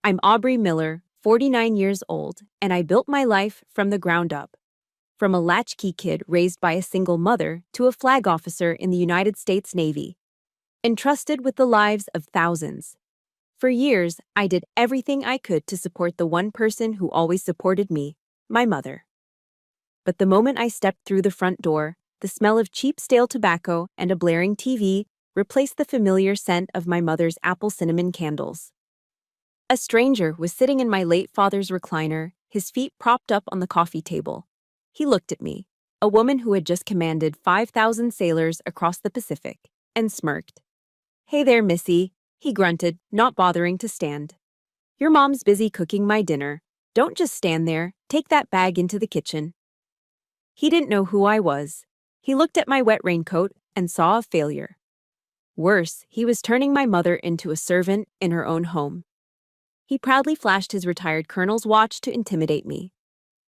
I'm Aubrey Miller, 49 years old, and I built my life from the ground up. From a latchkey kid raised by a single mother to a flag officer in the United States Navy, entrusted with the lives of thousands. For years, I did everything I could to support the one person who always supported me, my mother. But the moment I stepped through the front door, the smell of cheap stale tobacco and a blaring TV replaced the familiar scent of my mother's apple cinnamon candles. A stranger was sitting in my late father's recliner, his feet propped up on the coffee table. He looked at me, a woman who had just commanded 5,000 sailors across the Pacific, and smirked. "Hey there, Missy," he grunted, not bothering to stand. "Your mom's busy cooking my dinner. Don't just stand there, take that bag into the kitchen." He didn't know who I was. He looked at my wet raincoat and saw a failure. Worse, he was turning my mother into a servant in her own home. He proudly flashed his retired colonel's watch to intimidate me.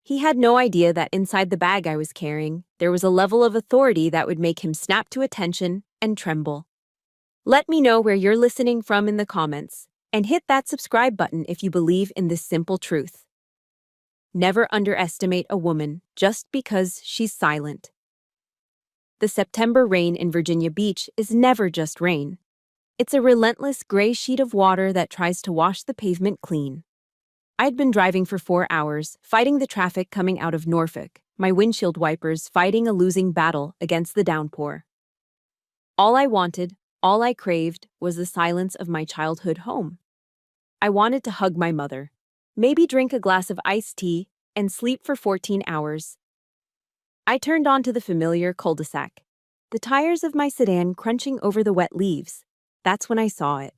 He had no idea that inside the bag I was carrying, there was a level of authority that would make him snap to attention and tremble. Let me know where you're listening from in the comments, and hit that subscribe button if you believe in this simple truth. Never underestimate a woman just because she's silent. The September rain in Virginia Beach is never just rain. It's a relentless gray sheet of water that tries to wash the pavement clean. I'd been driving for 4 hours, fighting the traffic coming out of Norfolk, my windshield wipers fighting a losing battle against the downpour. All I wanted, all I craved, was the silence of my childhood home. I wanted to hug my mother, maybe drink a glass of iced tea, and sleep for 14 hours. I turned onto the familiar cul-de-sac, the tires of my sedan crunching over the wet leaves. That's when I saw it.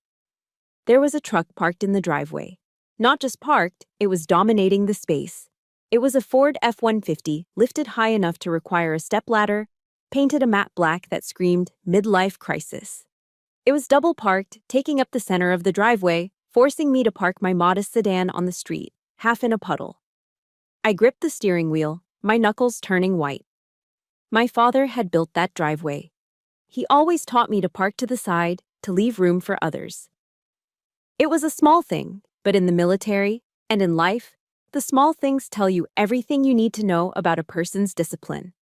There was a truck parked in the driveway. Not just parked, it was dominating the space. It was a Ford F-150, lifted high enough to require a stepladder, painted a matte black that screamed midlife crisis. It was double parked, taking up the center of the driveway, forcing me to park my modest sedan on the street, half in a puddle. I gripped the steering wheel, my knuckles turning white. My father had built that driveway. He always taught me to park to the side, to leave room for others. It was a small thing, but in the military and in life, the small things tell you everything you need to know about a person's discipline.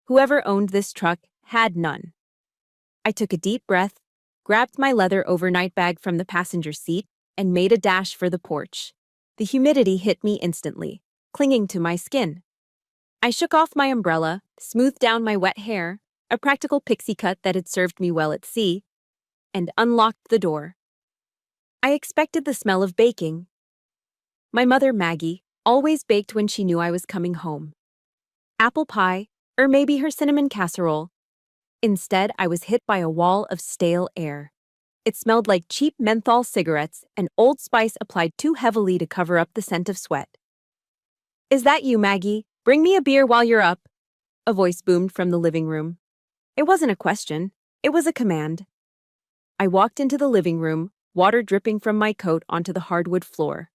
Whoever owned this truck had none. I took a deep breath, grabbed my leather overnight bag from the passenger seat, and made a dash for the porch. The humidity hit me instantly, clinging to my skin. I shook off my umbrella, smoothed down my wet hair, a practical pixie cut that had served me well at sea, and unlocked the door. I expected the smell of baking. My mother, Maggie, always baked when she knew I was coming home. Apple pie, or maybe her cinnamon casserole. Instead, I was hit by a wall of stale air. It smelled like cheap menthol cigarettes and Old Spice applied too heavily to cover up the scent of sweat. "Is that you, Maggie? Bring me a beer while you're up," a voice boomed from the living room. It wasn't a question, it was a command. I walked into the living room, water dripping from my coat onto the hardwood floor.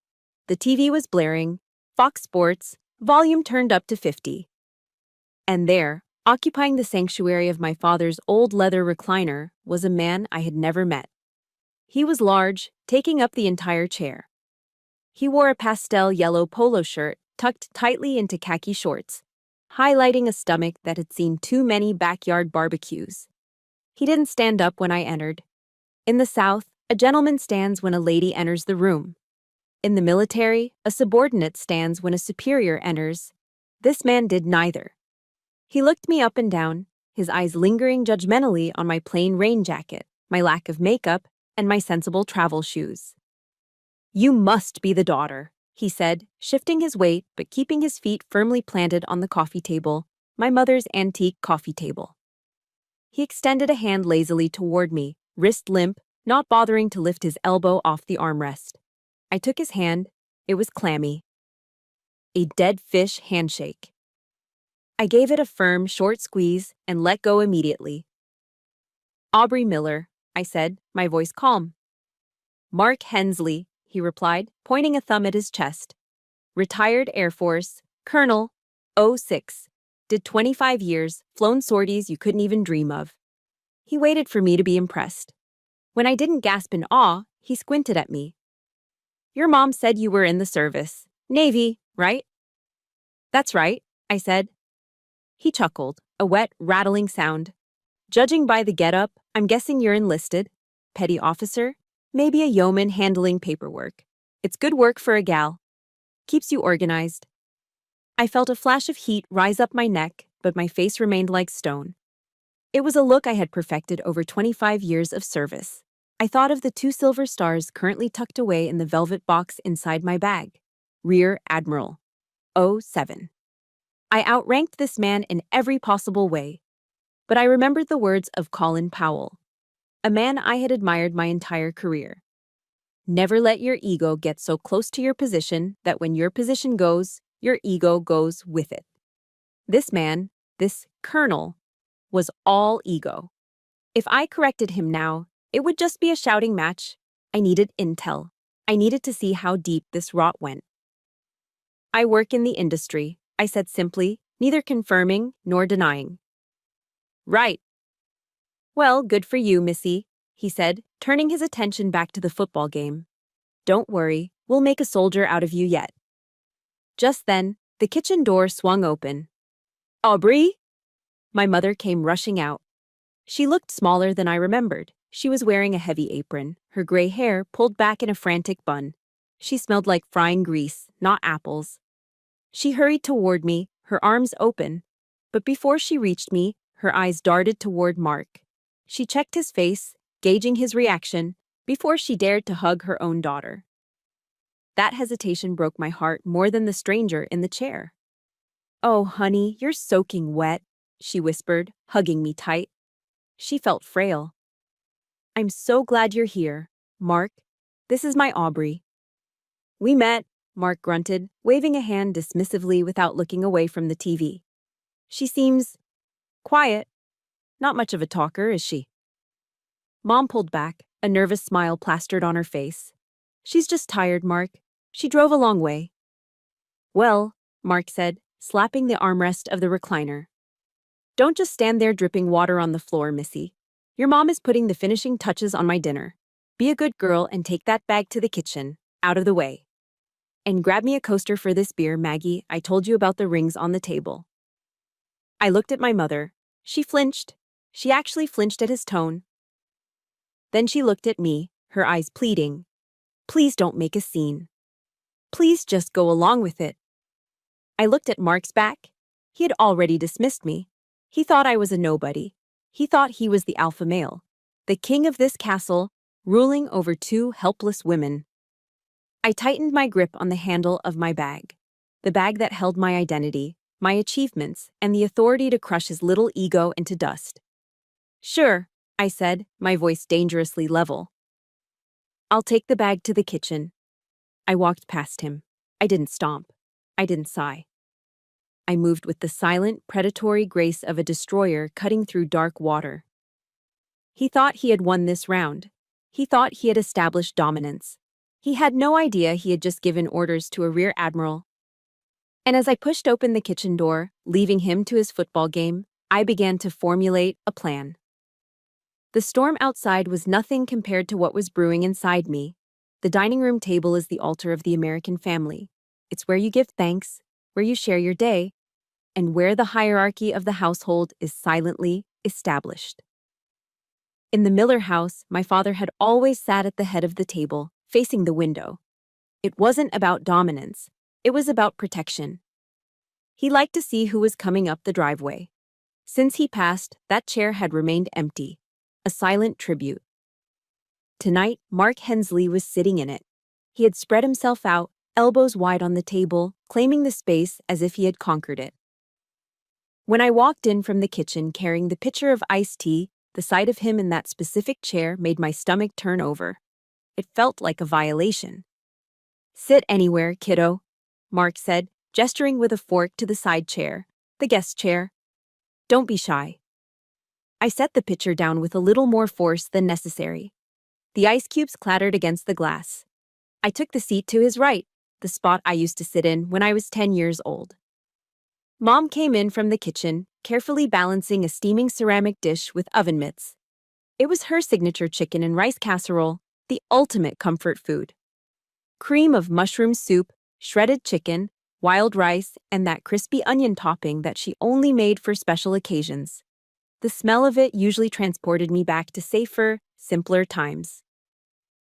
The TV was blaring, Fox Sports, volume turned up to 50. And there, occupying the sanctuary of my father's old leather recliner, was a man I had never met. He was large, taking up the entire chair. He wore a pastel yellow polo shirt tucked tightly into khaki shorts, highlighting a stomach that had seen too many backyard barbecues. He didn't stand up when I entered. In the South, a gentleman stands when a lady enters the room. In the military, a subordinate stands when a superior enters. This man did neither. He looked me up and down, his eyes lingering judgmentally on my plain rain jacket, my lack of makeup, and my sensible travel shoes. "You must be the daughter," he said, shifting his weight but keeping his feet firmly planted on the coffee table, my mother's antique coffee table. He extended a hand lazily toward me, wrist limp, not bothering to lift his elbow off the armrest. I took his hand. It was clammy. A dead fish handshake. I gave it a firm, short squeeze and let go immediately. "Aubrey Miller," I said, my voice calm. "Mark Hensley," he replied, pointing a thumb at his chest. "Retired Air Force, Colonel, 06. Did 25 years, flown sorties you couldn't even dream of." He waited for me to be impressed. When I didn't gasp in awe, he squinted at me. Your mom said you were in the service. Navy, right? That's right, I said. He chuckled, a wet, rattling sound. Judging by the getup, I'm guessing you're enlisted. Petty officer? Maybe a yeoman handling paperwork. It's good work for a gal. Keeps you organized. I felt a flash of heat rise up my neck, but my face remained like stone. It was a look I had perfected over 25 years of service. I thought of the 2 silver stars currently tucked away in the velvet box inside my bag. Rear Admiral. '07. I outranked this man in every possible way. But I remembered the words of Colin Powell, a man I had admired my entire career. Never let your ego get so close to your position that when your position goes, your ego goes with it. This man, this colonel, was all ego. If I corrected him now, it would just be a shouting match. I needed intel. I needed to see how deep this rot went. I work in the industry, I said simply, neither confirming nor denying. Right. Well, good for you, Missy, he said, turning his attention back to the football game. Don't worry, we'll make a soldier out of you yet. Just then, the kitchen door swung open. Aubrey? My mother came rushing out. She looked smaller than I remembered. She was wearing a heavy apron, her gray hair pulled back in a frantic bun. She smelled like frying grease, not apples. She hurried toward me, her arms open, but before she reached me, her eyes darted toward Mark. She checked his face, gauging his reaction, before she dared to hug her own daughter. That hesitation broke my heart more than the stranger in the chair. Oh, honey, you're soaking wet, she whispered, hugging me tight. She felt frail. I'm so glad you're here, Mark. This is my Aubrey. We met, Mark grunted, waving a hand dismissively without looking away from the TV. She seems quiet. Not much of a talker, is she? Mom pulled back, a nervous smile plastered on her face. She's just tired, Mark. She drove a long way. Well, Mark said, slapping the armrest of the recliner. Don't just stand there dripping water on the floor, Missy. Your mom is putting the finishing touches on my dinner. Be a good girl and take that bag to the kitchen, out of the way. And grab me a coaster for this beer, Maggie. I told you about the rings on the table. I looked at my mother. She flinched. She actually flinched at his tone. Then she looked at me, her eyes pleading. Please don't make a scene. Please just go along with it. I looked at Mark's back. He had already dismissed me. He thought I was a nobody. He thought he was the alpha male, the king of this castle, ruling over 2 helpless women. I tightened my grip on the handle of my bag, the bag that held my identity, my achievements, and the authority to crush his little ego into dust. Sure, I said, my voice dangerously level. I'll take the bag to the kitchen. I walked past him. I didn't stomp. I didn't sigh. I moved with the silent, predatory grace of a destroyer cutting through dark water. He thought he had won this round. He thought he had established dominance. He had no idea he had just given orders to a rear admiral. And as I pushed open the kitchen door, leaving him to his football game, I began to formulate a plan. The storm outside was nothing compared to what was brewing inside me. The dining room table is the altar of the American family. It's where you give thanks, where you share your day, and where the hierarchy of the household is silently established. In the Miller house, my father had always sat at the head of the table, facing the window. It wasn't about dominance. It was about protection. He liked to see who was coming up the driveway. Since he passed, that chair had remained empty, a silent tribute. Tonight, Mark Hensley was sitting in it. He had spread himself out, elbows wide on the table, claiming the space as if he had conquered it. When I walked in from the kitchen carrying the pitcher of iced tea, the sight of him in that specific chair made my stomach turn over. It felt like a violation. Sit anywhere, kiddo, Mark said, gesturing with a fork to the side chair, the guest chair. Don't be shy. I set the pitcher down with a little more force than necessary. The ice cubes clattered against the glass. I took the seat to his right, the spot I used to sit in when I was 10 years old. Mom came in from the kitchen, carefully balancing a steaming ceramic dish with oven mitts. It was her signature chicken and rice casserole, the ultimate comfort food. Cream of mushroom soup, shredded chicken, wild rice, and that crispy onion topping that she only made for special occasions. The smell of it usually transported me back to safer, simpler times.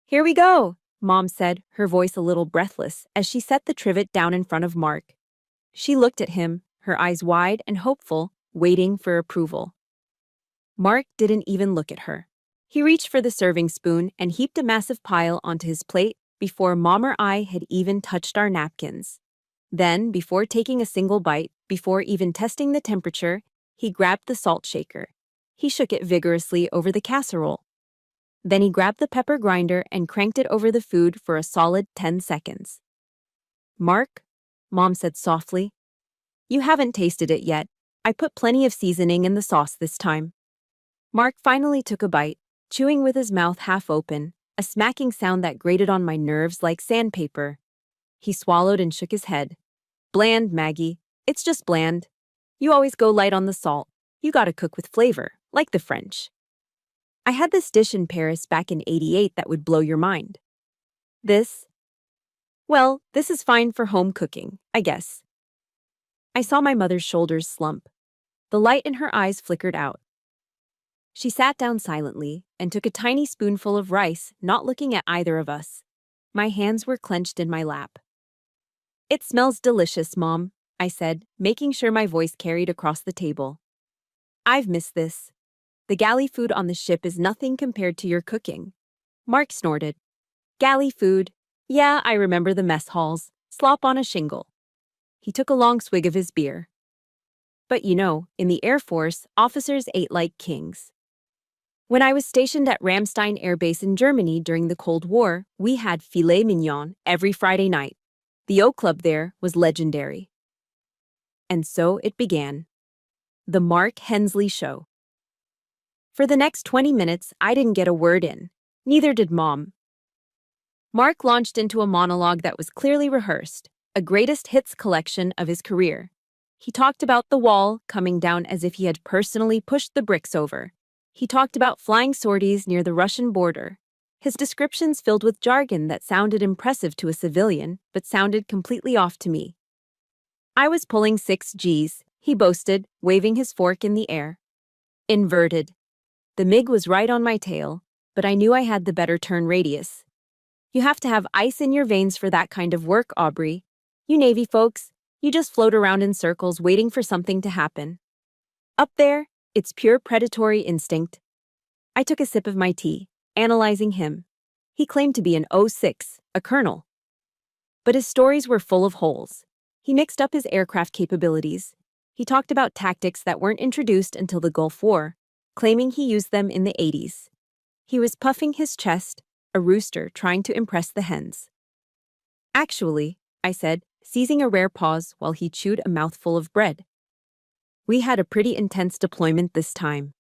"Here we go," Mom said, her voice a little breathless, as she set the trivet down in front of Mark. She looked at him, her eyes wide and hopeful, waiting for approval. Mark didn't even look at her. He reached for the serving spoon and heaped a massive pile onto his plate before Mom or I had even touched our napkins. Then, before taking a single bite, before even testing the temperature, he grabbed the salt shaker. He shook it vigorously over the casserole. Then he grabbed the pepper grinder and cranked it over the food for a solid 10 seconds. "Mark," Mom said softly, "you haven't tasted it yet. I put plenty of seasoning in the sauce this time." Mark finally took a bite, chewing with his mouth half open, a smacking sound that grated on my nerves like sandpaper. He swallowed and shook his head. "Bland, Maggie. It's just bland. You always go light on the salt. You gotta cook with flavor, like the French. I had this dish in Paris back in '88 that would blow your mind. This? Well, this is fine for home cooking, I guess." I saw my mother's shoulders slump. The light in her eyes flickered out. She sat down silently and took a tiny spoonful of rice, not looking at either of us. My hands were clenched in my lap. "It smells delicious, Mom," I said, making sure my voice carried across the table. "I've missed this. The galley food on the ship is nothing compared to your cooking." Mark snorted. "Galley food? Yeah, I remember the mess halls. Slop on a shingle." He took a long swig of his beer. "But you know, in the Air Force, officers ate like kings. When I was stationed at Ramstein Air Base in Germany during the Cold War, we had filet mignon every Friday night. The O Club there was legendary." And so it began. The Mark Hensley Show. For the next 20 minutes, I didn't get a word in. Neither did Mom. Mark launched into a monologue that was clearly rehearsed, a greatest hits collection of his career. He talked about the wall coming down as if he had personally pushed the bricks over. He talked about flying sorties near the Russian border. His descriptions filled with jargon that sounded impressive to a civilian, but sounded completely off to me. "I was pulling 6 Gs, he boasted, waving his fork in the air. Inverted. The MiG was right on my tail, but I knew I had the better turn radius. You have to have ice in your veins for that kind of work, Aubrey. You Navy folks, you just float around in circles waiting for something to happen. Up there, it's pure predatory instinct." I took a sip of my tea, analyzing him. He claimed to be an 06, a colonel. But his stories were full of holes. He mixed up his aircraft capabilities. He talked about tactics that weren't introduced until the Gulf War, claiming he used them in the '80s. He was puffing his chest, a rooster trying to impress the hens. "Actually," I said, seizing a rare pause while he chewed a mouthful of bread, "we had a pretty intense deployment this time.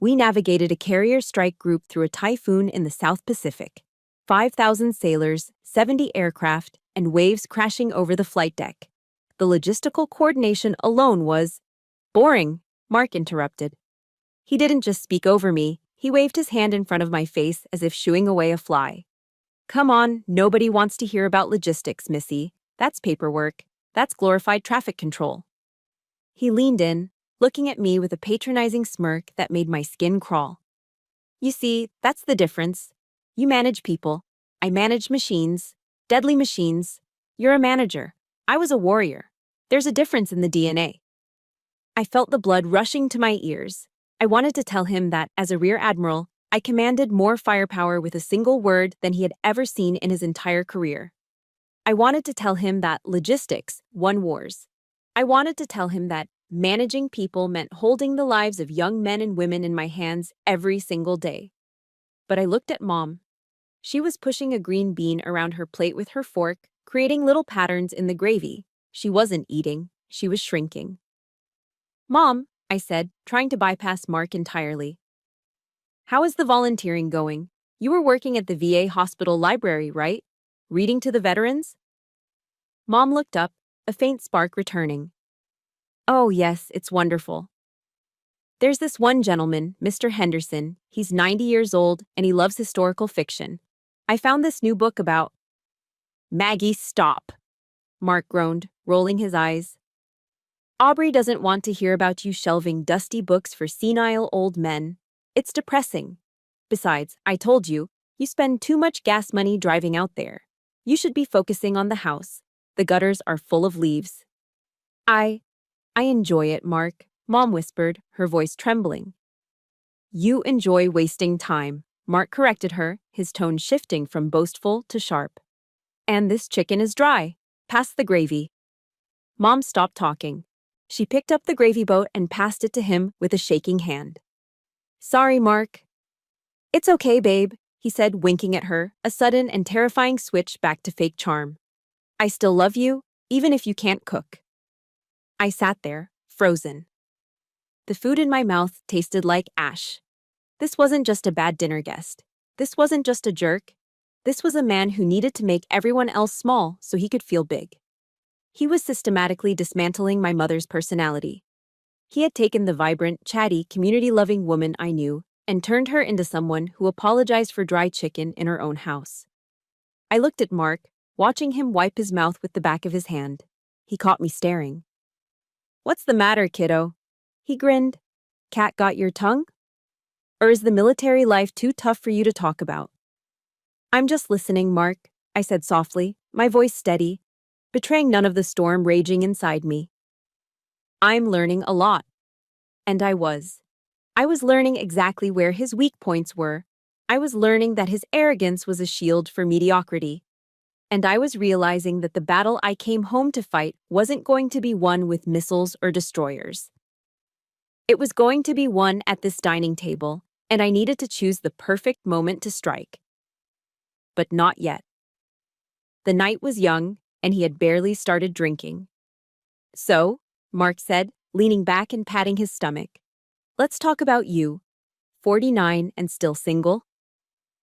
We navigated a carrier strike group through a typhoon in the South Pacific. 5,000 sailors, 70 aircraft, and waves crashing over the flight deck. The logistical coordination alone was..." "Boring," Mark interrupted. He didn't just speak over me, he waved his hand in front of my face as if shooing away a fly. "Come on, nobody wants to hear about logistics, Missy. That's paperwork. That's glorified traffic control." He leaned in, looking at me with a patronizing smirk that made my skin crawl. "You see, that's the difference. You manage people. I manage machines. Deadly machines. You're a manager. I was a warrior. There's a difference in the DNA." I felt the blood rushing to my ears. I wanted to tell him that, as a Rear Admiral, I commanded more firepower with a single word than he had ever seen in his entire career. I wanted to tell him that logistics won wars. I wanted to tell him that managing people meant holding the lives of young men and women in my hands every single day. But I looked at Mom. She was pushing a green bean around her plate with her fork, creating little patterns in the gravy. She wasn't eating, she was shrinking. "Mom," I said, trying to bypass Mark entirely, "how is the volunteering going? You were working at the VA hospital library, right? Reading to the veterans?" Mom looked up, a faint spark returning. "Oh yes, it's wonderful. There's this one gentleman, Mr. Henderson. He's 90 years old and he loves historical fiction. I found this new book about..." Maggie, stop, Mark groaned, rolling his eyes. Aubrey doesn't want to hear about you shelving dusty books for senile old men. It's depressing. Besides, I told you, you spend too much gas money driving out there. You should be focusing on the house. The gutters are full of leaves. I enjoy it, Mark, Mom whispered, her voice trembling. You enjoy wasting time, Mark corrected her, his tone shifting from boastful to sharp. And this chicken is dry. Pass the gravy. Mom stopped talking. She picked up the gravy boat and passed it to him with a shaking hand. Sorry, Mark. It's okay, babe, he said, winking at her, a sudden and terrifying switch back to fake charm. I still love you, even if you can't cook. I sat there, frozen. The food in my mouth tasted like ash. This wasn't just a bad dinner guest. This wasn't just a jerk. This was a man who needed to make everyone else small so he could feel big. He was systematically dismantling my mother's personality. He had taken the vibrant, chatty, community-loving woman I knew and turned her into someone who apologized for dry chicken in her own house. I looked at Mark, watching him wipe his mouth with the back of his hand. He caught me staring. What's the matter, kiddo? He grinned. Cat got your tongue? Or is the military life too tough for you to talk about? I'm just listening, Mark, I said softly, my voice steady, betraying none of the storm raging inside me. I'm learning a lot. And I was. I was learning exactly where his weak points were. I was learning that his arrogance was a shield for mediocrity. And I was realizing that the battle I came home to fight wasn't going to be won with missiles or destroyers. It was going to be won at this dining table, and I needed to choose the perfect moment to strike. But not yet. The night was young, and he had barely started drinking. So, Mark said, leaning back and patting his stomach, let's talk about you, 49 and still single.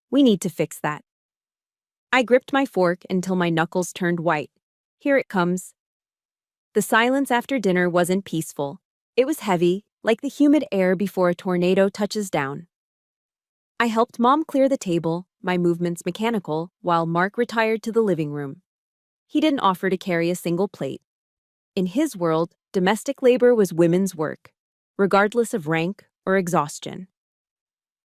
We need to fix that. I gripped my fork until my knuckles turned white. Here it comes. The silence after dinner wasn't peaceful. It was heavy, like the humid air before a tornado touches down. I helped Mom clear the table, my movements mechanical, while Mark retired to the living room. He didn't offer to carry a single plate. In his world, domestic labor was women's work, regardless of rank or exhaustion.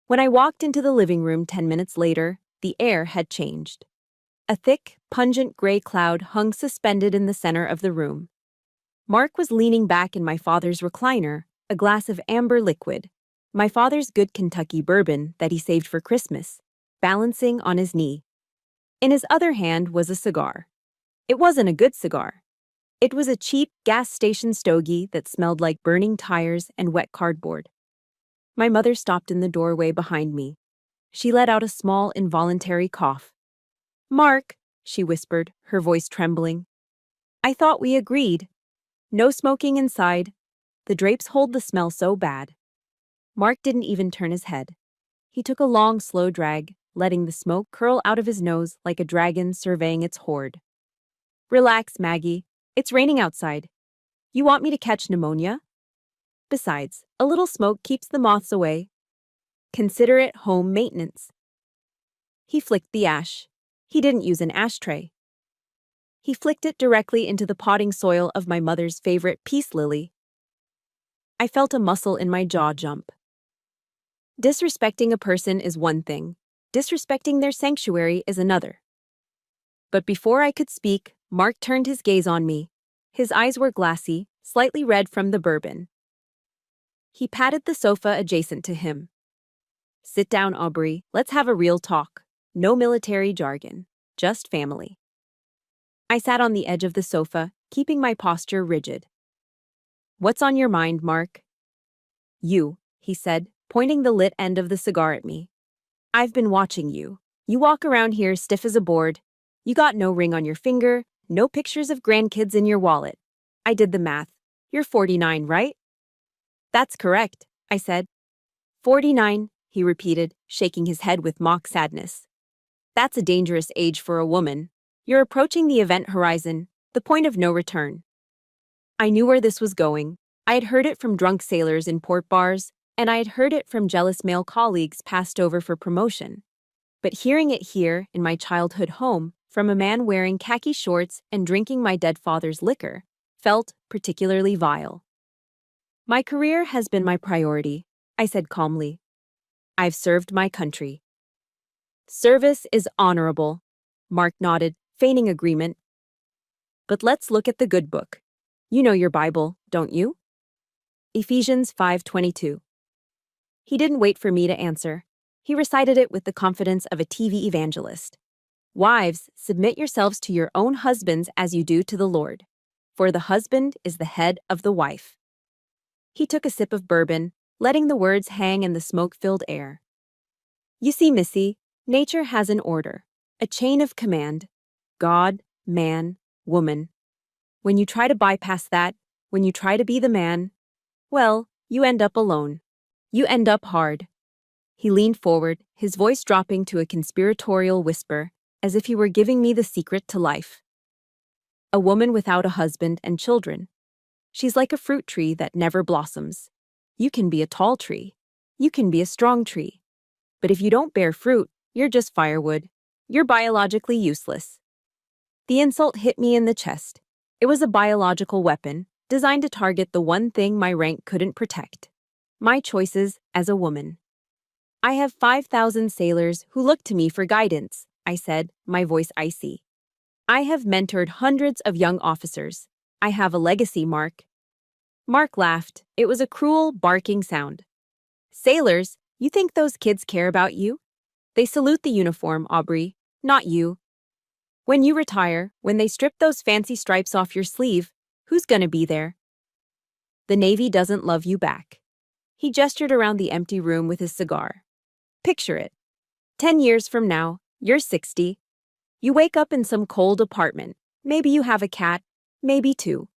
When I walked into the living room 10 minutes later, the air had changed. A thick, pungent gray cloud hung suspended in the center of the room. Mark was leaning back in my father's recliner, a glass of amber liquid, my father's good Kentucky bourbon that he saved for Christmas, balancing on his knee. In his other hand was a cigar. It wasn't a good cigar. It was a cheap gas station stogie that smelled like burning tires and wet cardboard. My mother stopped in the doorway behind me. She let out a small, involuntary cough. Mark, she whispered, her voice trembling. I thought we agreed. No smoking inside. The drapes hold the smell so bad. Mark didn't even turn his head. He took a long, slow drag, letting the smoke curl out of his nose like a dragon surveying its hoard. Relax, Maggie. It's raining outside. You want me to catch pneumonia? Besides, a little smoke keeps the moths away. Consider it home maintenance. He flicked the ash. He didn't use an ashtray. He flicked it directly into the potting soil of my mother's favorite peace lily. I felt a muscle in my jaw jump. Disrespecting a person is one thing. Disrespecting their sanctuary is another. But before I could speak, Mark turned his gaze on me. His eyes were glassy, slightly red from the bourbon. He patted the sofa adjacent to him. Sit down, Aubrey. Let's have a real talk. No military jargon. Just family. I sat on the edge of the sofa, keeping my posture rigid. What's on your mind, Mark? You, he said, pointing the lit end of the cigar at me. I've been watching you. You walk around here stiff as a board. You got no ring on your finger, no pictures of grandkids in your wallet. I did the math. You're 49, right? That's correct, I said. 49, he repeated, shaking his head with mock sadness. That's a dangerous age for a woman. You're approaching the event horizon, the point of no return. I knew where this was going. I had heard it from drunk sailors in port bars, and I had heard it from jealous male colleagues passed over for promotion. But hearing it here, in my childhood home, from a man wearing khaki shorts and drinking my dead father's liquor felt particularly vile. My career has been my priority, I said calmly. I've served my country. Service is honorable, Mark nodded, feigning agreement. But let's look at the good book. You know your Bible, don't you? Ephesians 5:22. He didn't wait for me to answer. He recited it with the confidence of a TV evangelist. Wives, submit yourselves to your own husbands as you do to the Lord. For the husband is the head of the wife. He took a sip of bourbon, letting the words hang in the smoke-filled air. You see, Missy, nature has an order, a chain of command. God, man, woman. When you try to bypass that, when you try to be the man, well, you end up alone. You end up hard. He leaned forward, his voice dropping to a conspiratorial whisper, as if he were giving me the secret to life. A woman without a husband and children. She's like a fruit tree that never blossoms. You can be a tall tree. You can be a strong tree. But if you don't bear fruit, you're just firewood. You're biologically useless. The insult hit me in the chest. It was a biological weapon, designed to target the one thing my rank couldn't protect. My choices as a woman. I have 5,000 sailors who look to me for guidance, I said, my voice icy. I have mentored hundreds of young officers. I have a legacy, Mark. Mark laughed. It was a cruel, barking sound. Sailors, you think those kids care about you? They salute the uniform, Aubrey, not you. When you retire, when they strip those fancy stripes off your sleeve, who's gonna be there? The Navy doesn't love you back. He gestured around the empty room with his cigar. Picture it. 10 years from now, you're 60. You wake up in some cold apartment. Maybe you have a cat, maybe two.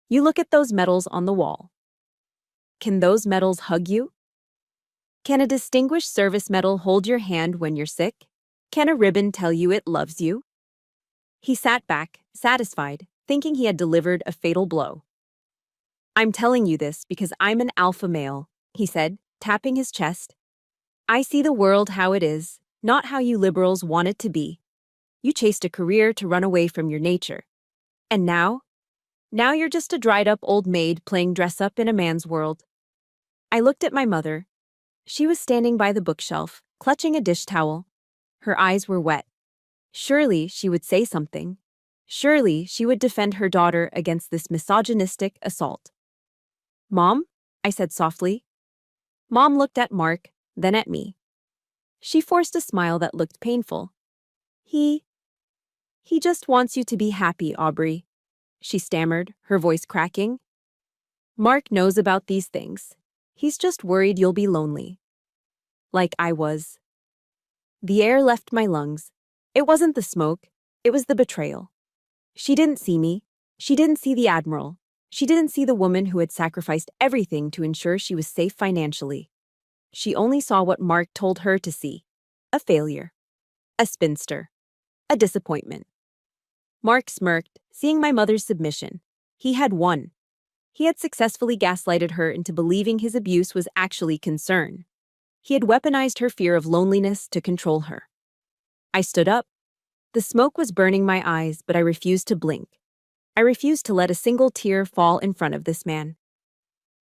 You look at those medals on the wall. Can those medals hug you? Can a Distinguished Service Medal hold your hand when you're sick? Can a ribbon tell you it loves you? He sat back, satisfied, thinking he had delivered a fatal blow. I'm telling you this because I'm an alpha male, he said, tapping his chest. I see the world how it is, not how you liberals want it to be. You chased a career to run away from your nature. And now? Now you're just a dried-up old maid playing dress-up in a man's world. I looked at my mother. She was standing by the bookshelf, clutching a dish towel. Her eyes were wet. Surely she would say something. Surely she would defend her daughter against this misogynistic assault. Mom? I said softly. Mom looked at Mark, then at me. She forced a smile that looked painful. He just wants you to be happy, Aubrey, she stammered, her voice cracking. Mark knows about these things. He's just worried you'll be lonely. Like I was. The air left my lungs. It wasn't the smoke, it was the betrayal. She didn't see me. She didn't see the Admiral. She didn't see the woman who had sacrificed everything to ensure she was safe financially. She only saw what Mark told her to see. A failure. A spinster. A disappointment. Mark smirked, seeing my mother's submission. He had won. He had successfully gaslighted her into believing his abuse was actually concern. He had weaponized her fear of loneliness to control her. I stood up. The smoke was burning my eyes, but I refused to blink. I refused to let a single tear fall in front of this man.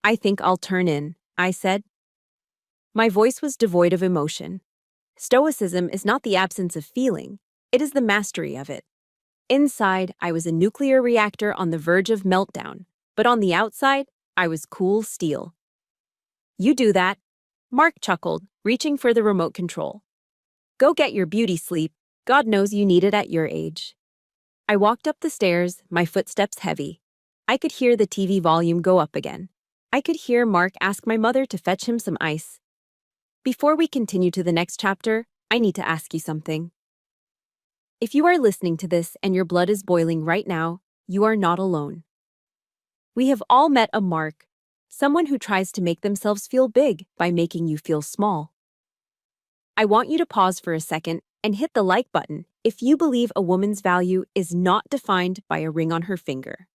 I think I'll turn in, I said. My voice was devoid of emotion. Stoicism is not the absence of feeling, it is the mastery of it. Inside, I was a nuclear reactor on the verge of meltdown, but on the outside, I was cool steel. You do that, Mark chuckled, reaching for the remote control. Go get your beauty sleep. God knows you need it at your age. I walked up the stairs, my footsteps heavy. I could hear the TV volume go up again. I could hear Mark ask my mother to fetch him some ice. Before we continue to the next chapter, I need to ask you something. If you are listening to this and your blood is boiling right now, you are not alone. We have all met a Mark, someone who tries to make themselves feel big by making you feel small. I want you to pause for a second and hit the like button if you believe a woman's value is not defined by a ring on her finger.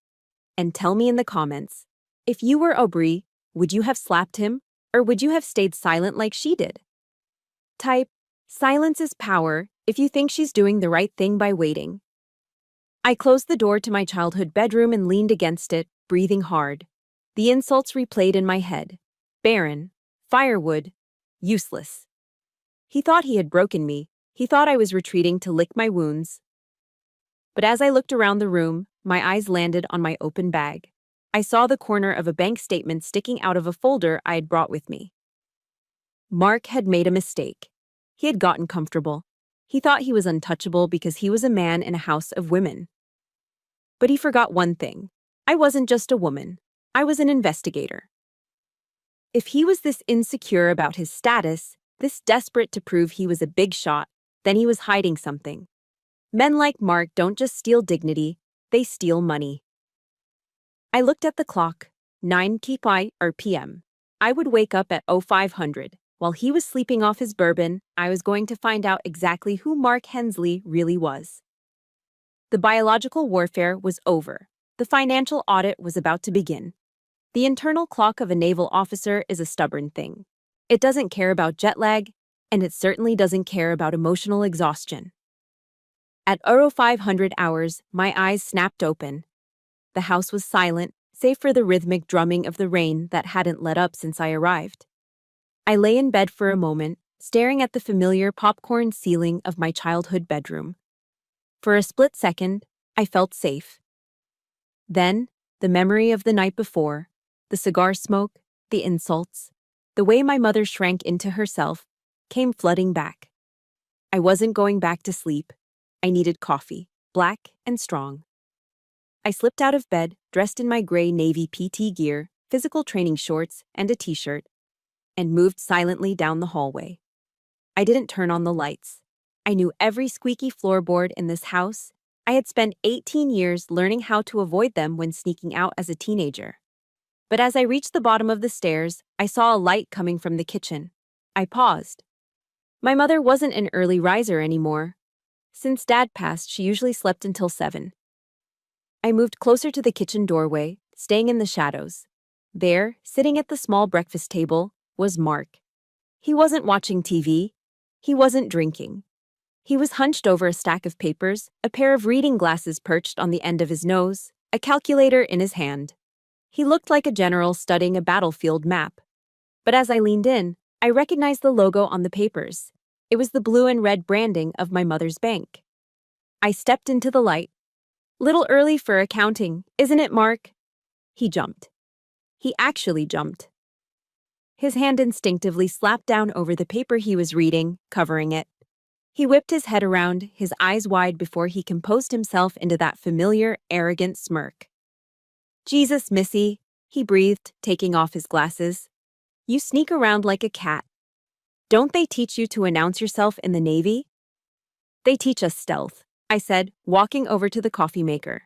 And tell me in the comments, if you were Aubrey, would you have slapped him, or would you have stayed silent like she did? Type, silence is power, if you think she's doing the right thing by waiting. I closed the door to my childhood bedroom and leaned against it, breathing hard. The insults replayed in my head. Barren, firewood, useless. He thought he had broken me. He thought I was retreating to lick my wounds. But as I looked around the room, my eyes landed on my open bag. I saw the corner of a bank statement sticking out of a folder I had brought with me. Mark had made a mistake. He had gotten comfortable. He thought he was untouchable because he was a man in a house of women. But he forgot one thing. I wasn't just a woman. I was an investigator. If he was this insecure about his status, this desperate to prove he was a big shot, then he was hiding something. Men like Mark don't just steal dignity, they steal money. I looked at the clock, 9 p.m. I would wake up at 0500. While he was sleeping off his bourbon, I was going to find out exactly who Mark Hensley really was. The biological warfare was over. The financial audit was about to begin. The internal clock of a naval officer is a stubborn thing. It doesn't care about jet lag, and it certainly doesn't care about emotional exhaustion. At 0500 hours, my eyes snapped open. The house was silent, save for the rhythmic drumming of the rain that hadn't let up since I arrived. I lay in bed for a moment, staring at the familiar popcorn ceiling of my childhood bedroom. For a split second, I felt safe. Then, the memory of the night before, the cigar smoke, the insults, the way my mother shrank into herself, came flooding back. I wasn't going back to sleep. I needed coffee, black and strong. I slipped out of bed, dressed in my gray Navy PT gear, physical training shorts, and a t-shirt, and moved silently down the hallway. I didn't turn on the lights. I knew every squeaky floorboard in this house. I had spent 18 years learning how to avoid them when sneaking out as a teenager. But as I reached the bottom of the stairs, I saw a light coming from the kitchen. I paused. My mother wasn't an early riser anymore. Since Dad passed, she usually slept until 7. I moved closer to the kitchen doorway, staying in the shadows. There, sitting at the small breakfast table, was Mark. He wasn't watching TV. He wasn't drinking. He was hunched over a stack of papers, a pair of reading glasses perched on the end of his nose, a calculator in his hand. He looked like a general studying a battlefield map. But as I leaned in, I recognized the logo on the papers. It was the blue and red branding of my mother's bank. I stepped into the light. Little early for accounting, isn't it, Mark? He jumped. He actually jumped. His hand instinctively slapped down over the paper he was reading, covering it. He whipped his head around, his eyes wide before he composed himself into that familiar, arrogant smirk. Jesus, Missy, he breathed, taking off his glasses. You sneak around like a cat. Don't they teach you to announce yourself in the Navy? They teach us stealth, I said, walking over to the coffee maker.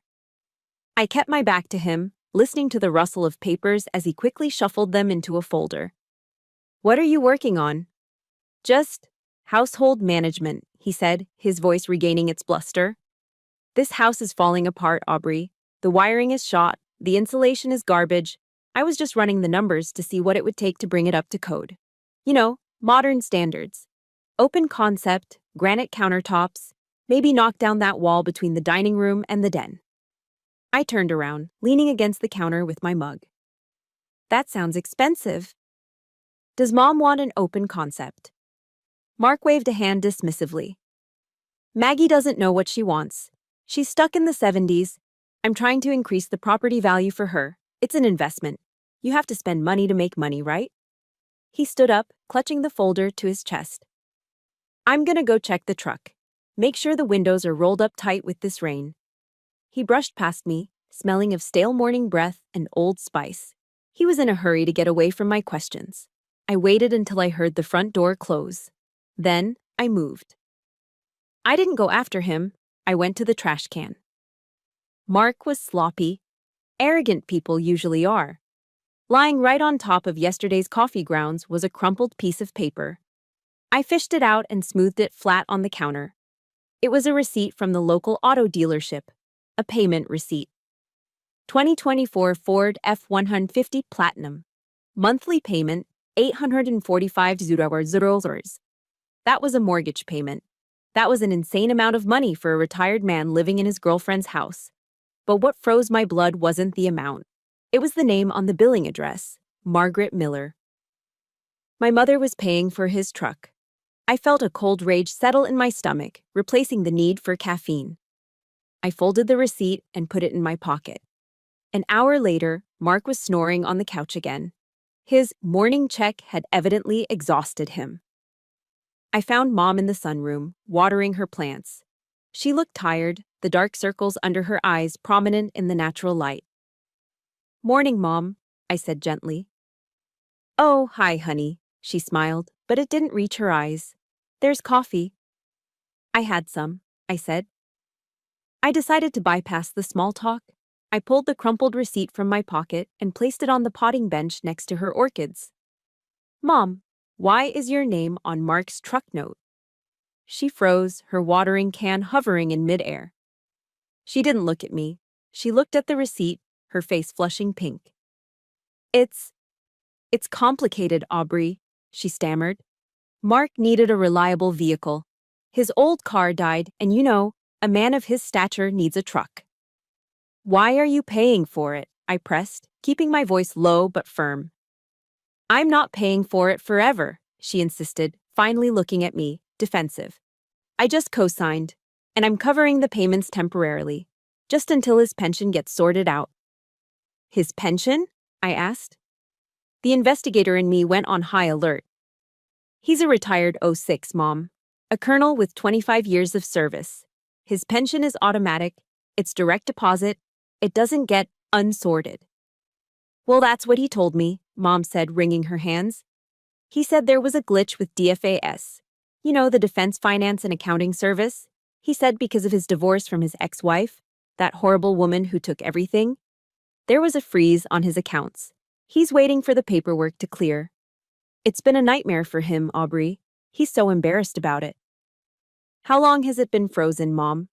I kept my back to him, listening to the rustle of papers as he quickly shuffled them into a folder. What are you working on? Just household management, he said, his voice regaining its bluster. This house is falling apart, Aubrey. The wiring is shot, the insulation is garbage. I was just running the numbers to see what it would take to bring it up to code. You know, modern standards. Open concept, granite countertops, maybe knock down that wall between the dining room and the den. I turned around, leaning against the counter with my mug. That sounds expensive. Does Mom want an open concept? Mark waved a hand dismissively. Maggie doesn't know what she wants. She's stuck in the 70s. I'm trying to increase the property value for her. It's an investment. You have to spend money to make money, right? He stood up, clutching the folder to his chest. I'm gonna go check the truck. Make sure the windows are rolled up tight with this rain. He brushed past me, smelling of stale morning breath and Old Spice. He was in a hurry to get away from my questions. I waited until I heard the front door close. Then, I moved. I didn't go after him. I went to the trash can. Mark was sloppy. Arrogant people usually are. Lying right on top of yesterday's coffee grounds was a crumpled piece of paper. I fished it out and smoothed it flat on the counter. It was a receipt from the local auto dealership. A payment receipt. 2024 Ford F-150 Platinum. Monthly payment, $845. That was a mortgage payment. That was an insane amount of money for a retired man living in his girlfriend's house. But what froze my blood wasn't the amount. It was the name on the billing address, Margaret Miller. My mother was paying for his truck. I felt a cold rage settle in my stomach, replacing the need for caffeine. I folded the receipt and put it in my pocket. An hour later, Mark was snoring on the couch again. His morning check had evidently exhausted him. I found Mom in the sunroom, watering her plants. She looked tired, the dark circles under her eyes prominent in the natural light. "Morning, Mom," I said gently. "Oh, hi, honey," she smiled, but it didn't reach her eyes. "There's coffee." "I had some," I said. I decided to bypass the small talk. I pulled the crumpled receipt from my pocket and placed it on the potting bench next to her orchids. "Mom, why is your name on Mark's truck note?" She froze, her watering can hovering in midair. She didn't look at me. She looked at the receipt, her face flushing pink. It's complicated, Aubrey," she stammered. "Mark needed a reliable vehicle. His old car died, and a man of his stature needs a truck." "Why are you paying for it?" I pressed, keeping my voice low but firm. "I'm not paying for it forever," she insisted, finally looking at me, defensive. "I just co-signed, and I'm covering the payments temporarily, just until his pension gets sorted out." "His pension?" I asked. The investigator in me went on high alert. "He's a retired 06, Mom. A colonel with 25 years of service. His pension is automatic, it's direct deposit, it doesn't get unsorted." "Well, that's what he told me," Mom said, wringing her hands. "He said there was a glitch with DFAS. The Defense Finance and Accounting Service. He said because of his divorce from his ex-wife, that horrible woman who took everything, there was a freeze on his accounts. He's waiting for the paperwork to clear. It's been a nightmare for him, Aubrey. He's so embarrassed about it." "How long has it been frozen, Mom?"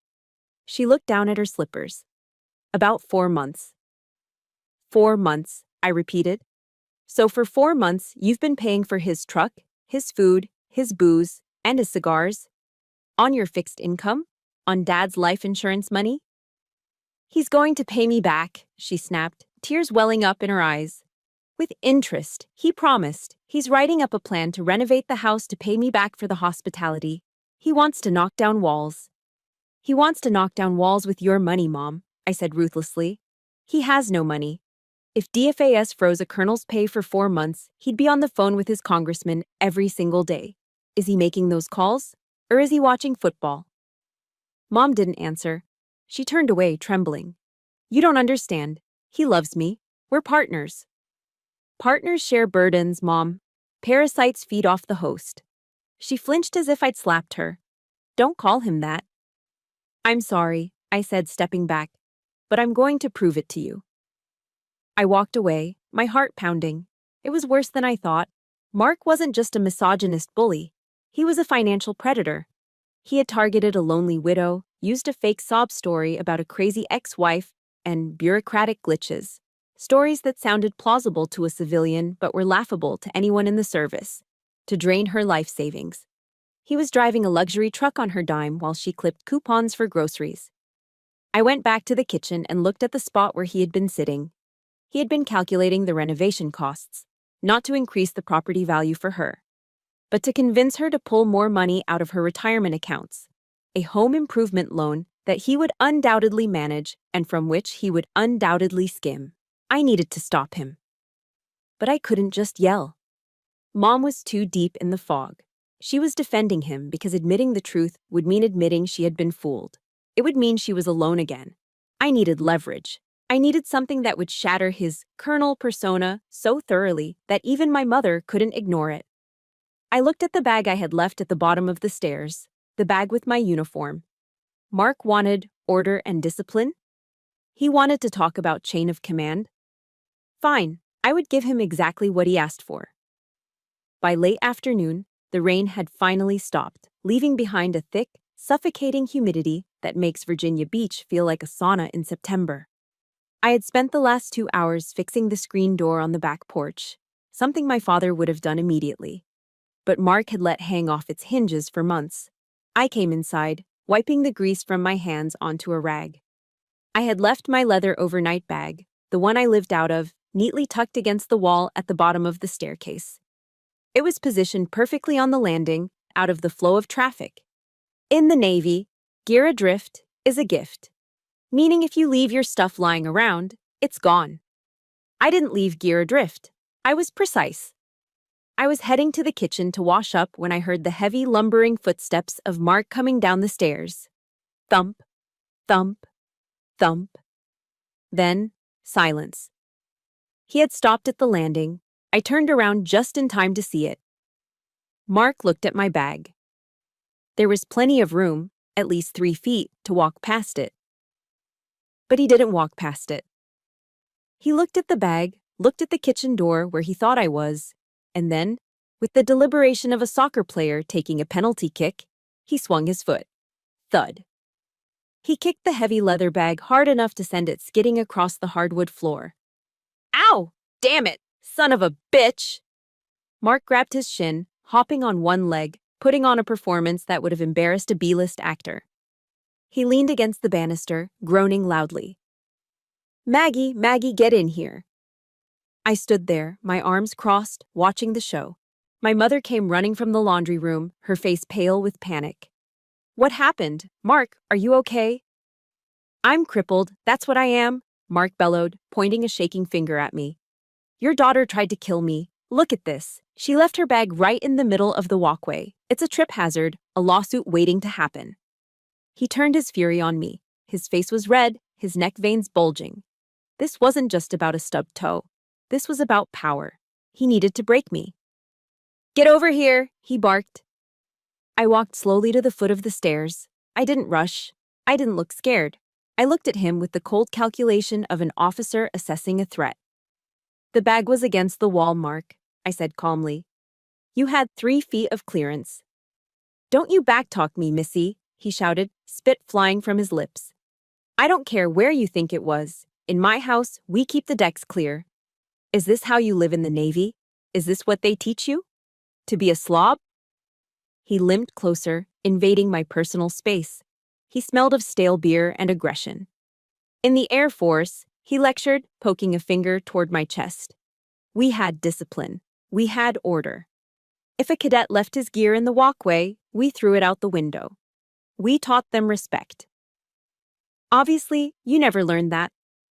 She looked down at her slippers. "About 4 months." 4 months, I repeated. "So for 4 months, you've been paying for his truck, his food, his booze, and his cigars? On your fixed income? On Dad's life insurance money?" "He's going to pay me back," she snapped, tears welling up in her eyes. "With interest, he promised. He's writing up a plan to renovate the house to pay me back for the hospitality. He wants to knock down walls." "He wants to knock down walls with your money, Mom," I said ruthlessly. "He has no money. If DFAS froze a colonel's pay for 4 months, he'd be on the phone with his congressman every single day. Is he making those calls? Or is he watching football?" Mom didn't answer. She turned away, trembling. "You don't understand. He loves me. We're partners." "Partners share burdens, Mom. Parasites feed off the host." She flinched as if I'd slapped her. "Don't call him that." "I'm sorry," I said, stepping back, "but I'm going to prove it to you." I walked away, my heart pounding. It was worse than I thought. Mark wasn't just a misogynist bully. He was a financial predator. He had targeted a lonely widow, used a fake sob story about a crazy ex-wife, and bureaucratic glitches. Stories that sounded plausible to a civilian but were laughable to anyone in the service, to drain her life savings. He was driving a luxury truck on her dime while she clipped coupons for groceries. I went back to the kitchen and looked at the spot where he had been sitting. He had been calculating the renovation costs, not to increase the property value for her, but to convince her to pull more money out of her retirement accounts, a home improvement loan that he would undoubtedly manage and from which he would undoubtedly skim. I needed to stop him. But I couldn't just yell. Mom was too deep in the fog. She was defending him because admitting the truth would mean admitting she had been fooled. It would mean she was alone again. I needed leverage. I needed something that would shatter his colonel persona so thoroughly that even my mother couldn't ignore it. I looked at the bag I had left at the bottom of the stairs, the bag with my uniform. Mark wanted order and discipline. He wanted to talk about chain of command. Fine, I would give him exactly what he asked for. By late afternoon, the rain had finally stopped, leaving behind a thick, suffocating humidity that makes Virginia Beach feel like a sauna in September. I had spent the last 2 hours fixing the screen door on the back porch, something my father would have done immediately. But Mark had let hang off its hinges for months. I came inside, wiping the grease from my hands onto a rag. I had left my leather overnight bag, the one I lived out of, neatly tucked against the wall at the bottom of the staircase. It was positioned perfectly on the landing, out of the flow of traffic. In the Navy, gear adrift is a gift, meaning if you leave your stuff lying around, it's gone. I didn't leave gear adrift. I was precise. I was heading to the kitchen to wash up when I heard the heavy, lumbering footsteps of Mark coming down the stairs. Thump, thump, thump. Then, silence. He had stopped at the landing. I turned around just in time to see it. Mark looked at my bag. There was plenty of room, at least 3 feet, to walk past it. But he didn't walk past it. He looked at the bag, looked at the kitchen door where he thought I was, and then, with the deliberation of a soccer player taking a penalty kick, he swung his foot. Thud. He kicked the heavy leather bag hard enough to send it skidding across the hardwood floor. Ow! Damn it! Son of a bitch! Mark grabbed his shin, hopping on one leg, putting on a performance that would have embarrassed a B-list actor. He leaned against the banister, groaning loudly. Maggie, Maggie, get in here. I stood there, my arms crossed, watching the show. My mother came running from the laundry room, her face pale with panic. What happened? Mark, are you okay? I'm crippled, that's what I am, Mark bellowed, pointing a shaking finger at me. Your daughter tried to kill me. Look at this. She left her bag right in the middle of the walkway. It's a trip hazard, a lawsuit waiting to happen. He turned his fury on me. His face was red, his neck veins bulging. This wasn't just about a stubbed toe. This was about power. He needed to break me. Get over here, he barked. I walked slowly to the foot of the stairs. I didn't rush. I didn't look scared. I looked at him with the cold calculation of an officer assessing a threat. The bag was against the wall, Mark, I said calmly. You had 3 feet of clearance. Don't you backtalk me, missy, he shouted, spit flying from his lips. I don't care where you think it was. In my house, we keep the decks clear. Is this how you live in the Navy? Is this what they teach you? To be a slob? He limped closer, invading my personal space. He smelled of stale beer and aggression. In the Air Force, he lectured, poking a finger toward my chest. We had discipline. We had order. If a cadet left his gear in the walkway, we threw it out the window. We taught them respect. Obviously, you never learned that.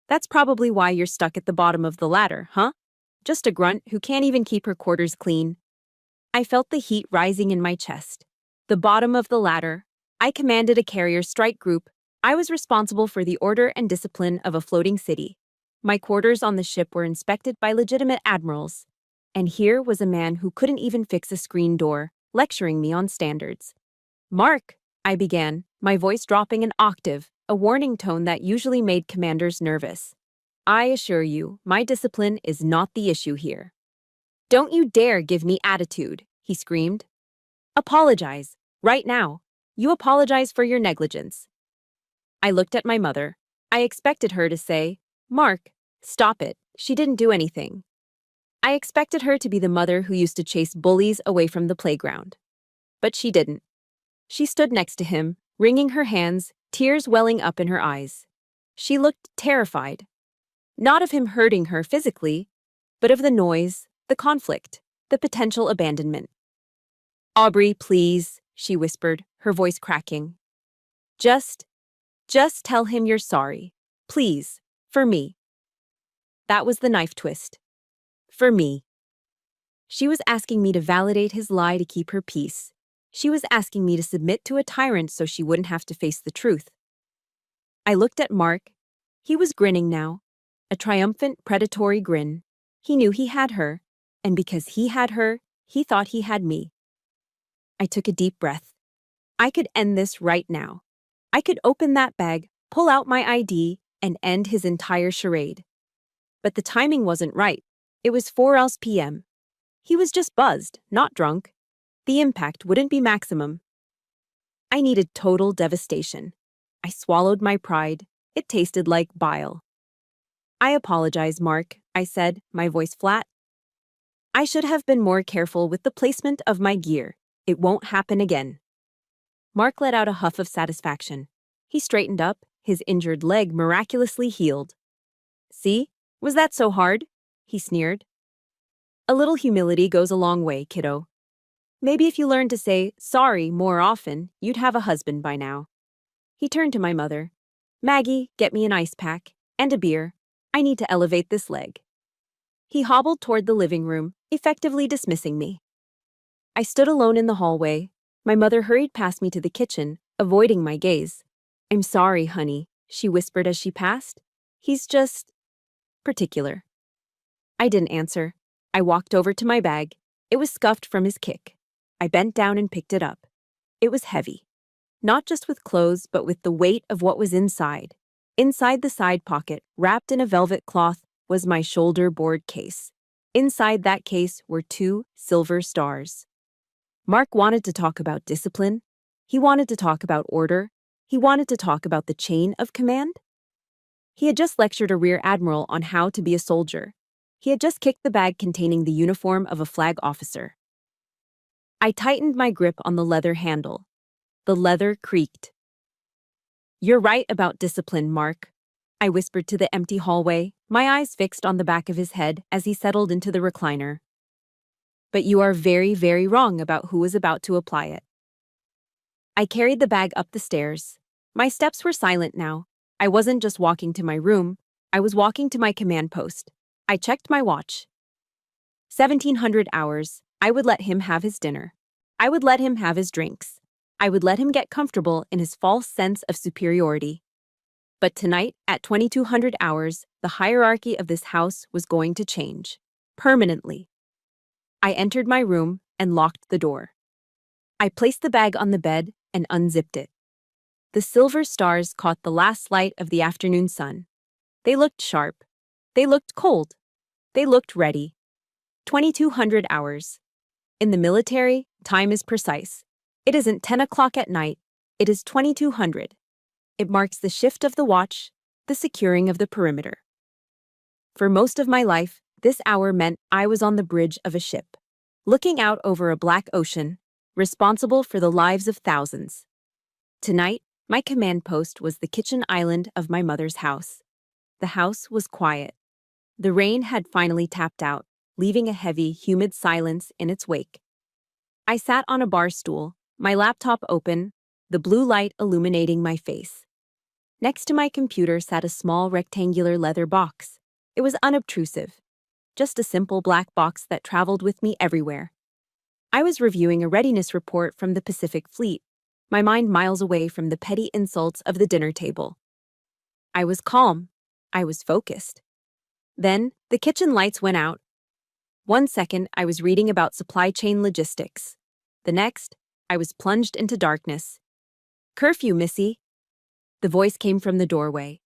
That's probably why you're stuck at the bottom of the ladder, huh? Just a grunt who can't even keep her quarters clean. I felt the heat rising in my chest. The bottom of the ladder. I commanded a carrier strike group. I was responsible for the order and discipline of a floating city. My quarters on the ship were inspected by legitimate admirals. And here was a man who couldn't even fix a screen door, lecturing me on standards. Mark, I began, my voice dropping an octave, a warning tone that usually made commanders nervous. I assure you, my discipline is not the issue here. Don't you dare give me attitude, he screamed. Apologize, right now. You apologize for your negligence. I looked at my mother. I expected her to say, Mark, stop it, she didn't do anything. I expected her to be the mother who used to chase bullies away from the playground. But she didn't. She stood next to him, wringing her hands, tears welling up in her eyes. She looked terrified. Not of him hurting her physically, but of the noise, the conflict, the potential abandonment. Aubrey, please, she whispered, her voice cracking. Just tell him you're sorry. Please, for me. That was the knife twist. For me. She was asking me to validate his lie to keep her peace. She was asking me to submit to a tyrant so she wouldn't have to face the truth. I looked at Mark. He was grinning now. A triumphant, predatory grin. He knew he had her, and because he had her, he thought he had me. I took a deep breath. I could end this right now. I could open that bag, pull out my ID, and end his entire charade. But the timing wasn't right. It was 4 p.m. He was just buzzed, not drunk. The impact wouldn't be maximum. I needed total devastation. I swallowed my pride. It tasted like bile. I apologize, Mark, I said, my voice flat. I should have been more careful with the placement of my gear. It won't happen again. Mark let out a huff of satisfaction. He straightened up, his injured leg miraculously healed. See? Was that so hard? He sneered. A little humility goes a long way, kiddo. Maybe if you learned to say sorry more often, you'd have a husband by now. He turned to my mother. Maggie, get me an ice pack and a beer. I need to elevate this leg. He hobbled toward the living room, effectively dismissing me. I stood alone in the hallway. My mother hurried past me to the kitchen, avoiding my gaze. I'm sorry, honey, she whispered as she passed. He's just particular. I didn't answer. I walked over to my bag. It was scuffed from his kick. I bent down and picked it up. It was heavy. Not just with clothes, but with the weight of what was inside. Inside the side pocket, wrapped in a velvet cloth, was my shoulder board case. Inside that case were 2 silver stars. Mark wanted to talk about discipline. He wanted to talk about order. He wanted to talk about the chain of command. He had just lectured a Rear Admiral on how to be a soldier. He had just kicked the bag containing the uniform of a flag officer. I tightened my grip on the leather handle. The leather creaked. You're right about discipline, Mark, I whispered to the empty hallway, my eyes fixed on the back of his head as he settled into the recliner. But you are very, very wrong about who was about to apply it. I carried the bag up the stairs. My steps were silent now. I wasn't just walking to my room. I was walking to my command post. I checked my watch. 1700 hours. I would let him have his dinner. I would let him have his drinks. I would let him get comfortable in his false sense of superiority. But tonight, at 2200 hours, the hierarchy of this house was going to change. Permanently. I entered my room and locked the door. I placed the bag on the bed and unzipped it. The silver stars caught the last light of the afternoon sun. They looked sharp. They looked cold. They looked ready. 2200 hours. In the military, time is precise. It isn't 10 o'clock at night. It is 2200. It marks the shift of the watch, the securing of the perimeter. For most of my life, this hour meant I was on the bridge of a ship, looking out over a black ocean, responsible for the lives of thousands. Tonight, my command post was the kitchen island of my mother's house. The house was quiet. The rain had finally tapped out, leaving a heavy, humid silence in its wake. I sat on a bar stool, my laptop open, the blue light illuminating my face. Next to my computer sat a small rectangular leather box. It was unobtrusive, just a simple black box that traveled with me everywhere. I was reviewing a readiness report from the Pacific Fleet, my mind miles away from the petty insults of the dinner table. I was calm. I was focused. Then, the kitchen lights went out. 1 second, I was reading about supply chain logistics. The next, I was plunged into darkness. Curfew, Missy. The voice came from the doorway.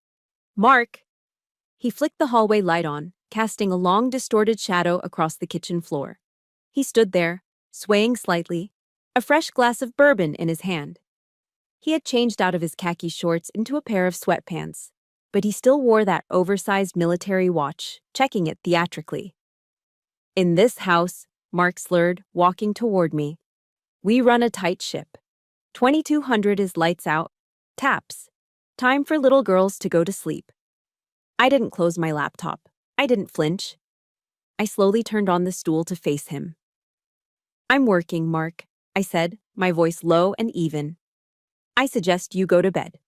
Mark! He flicked the hallway light on, casting a long, distorted shadow across the kitchen floor. He stood there, swaying slightly, a fresh glass of bourbon in his hand. He had changed out of his khaki shorts into a pair of sweatpants, but he still wore that oversized military watch, checking it theatrically. In this house, Mark slurred, walking toward me. We run a tight ship. 2200 is lights out, taps. Time for little girls to go to sleep. I didn't close my laptop. I didn't flinch. I slowly turned on the stool to face him. I'm working, Mark, I said, my voice low and even. I suggest you go to bed.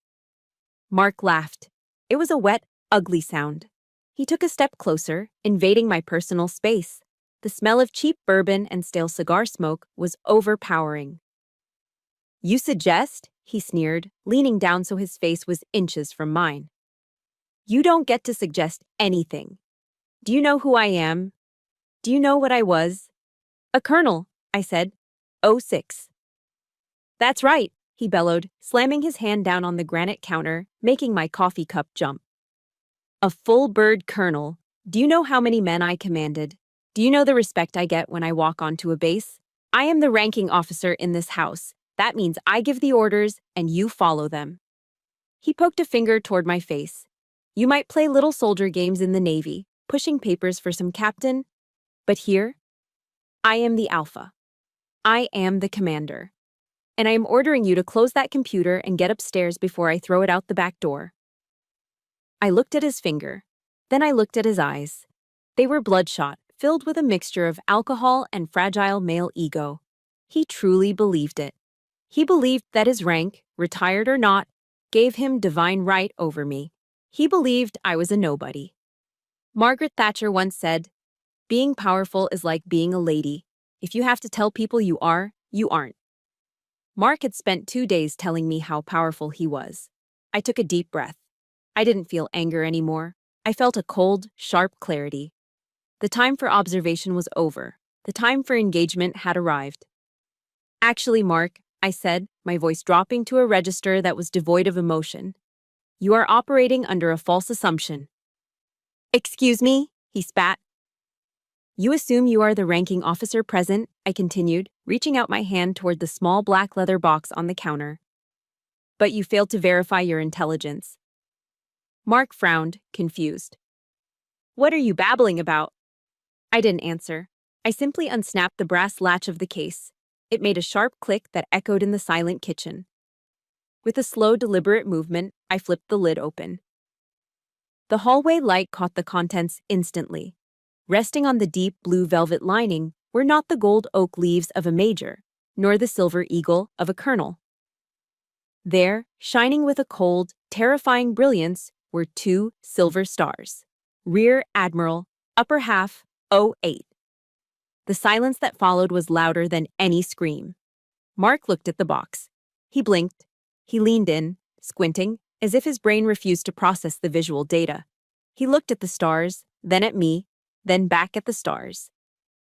Mark laughed. It was a wet, ugly sound. He took a step closer, invading my personal space. The smell of cheap bourbon and stale cigar smoke was overpowering. You suggest? He sneered, leaning down so his face was inches from mine. You don't get to suggest anything. Do you know who I am? Do you know what I was? A colonel, I said. 06. That's right, he bellowed, slamming his hand down on the granite counter, making my coffee cup jump. A full-bird colonel. Do you know how many men I commanded? Do you know the respect I get when I walk onto a base? I am the ranking officer in this house. That means I give the orders and you follow them. He poked a finger toward my face. You might play little soldier games in the Navy, pushing papers for some captain, but here, I am the alpha. I am the commander. and I am ordering you to close that computer and get upstairs before I throw it out the back door." I looked at his finger. Then I looked at his eyes. They were bloodshot, filled with a mixture of alcohol and fragile male ego. He truly believed it. He believed that his rank, retired or not, gave him divine right over me. He believed I was a nobody. Margaret Thatcher once said, "Being powerful is like being a lady. If you have to tell people you are, you aren't." Mark had spent 2 days telling me how powerful he was. I took a deep breath. I didn't feel anger anymore. I felt a cold, sharp clarity. The time for observation was over. The time for engagement had arrived. "Actually, Mark," I said, my voice dropping to a register that was devoid of emotion, "you are operating under a false assumption." "Excuse me?" he spat. "You assume you are the ranking officer present," I continued, reaching out my hand toward the small black leather box on the counter. "But you failed to verify your intelligence." Mark frowned, confused. "What are you babbling about?" I didn't answer. I simply unsnapped the brass latch of the case. It made a sharp click that echoed in the silent kitchen. With a slow, deliberate movement, I flipped the lid open. The hallway light caught the contents instantly. Resting on the deep blue velvet lining were not the gold oak leaves of a major, nor the silver eagle of a colonel. There, shining with a cold, terrifying brilliance, were 2 silver stars. Rear Admiral, upper half, 08. The silence that followed was louder than any scream. Mark looked at the box. He blinked. He leaned in, squinting, as if his brain refused to process the visual data. He looked at the stars, then at me, then back at the stars.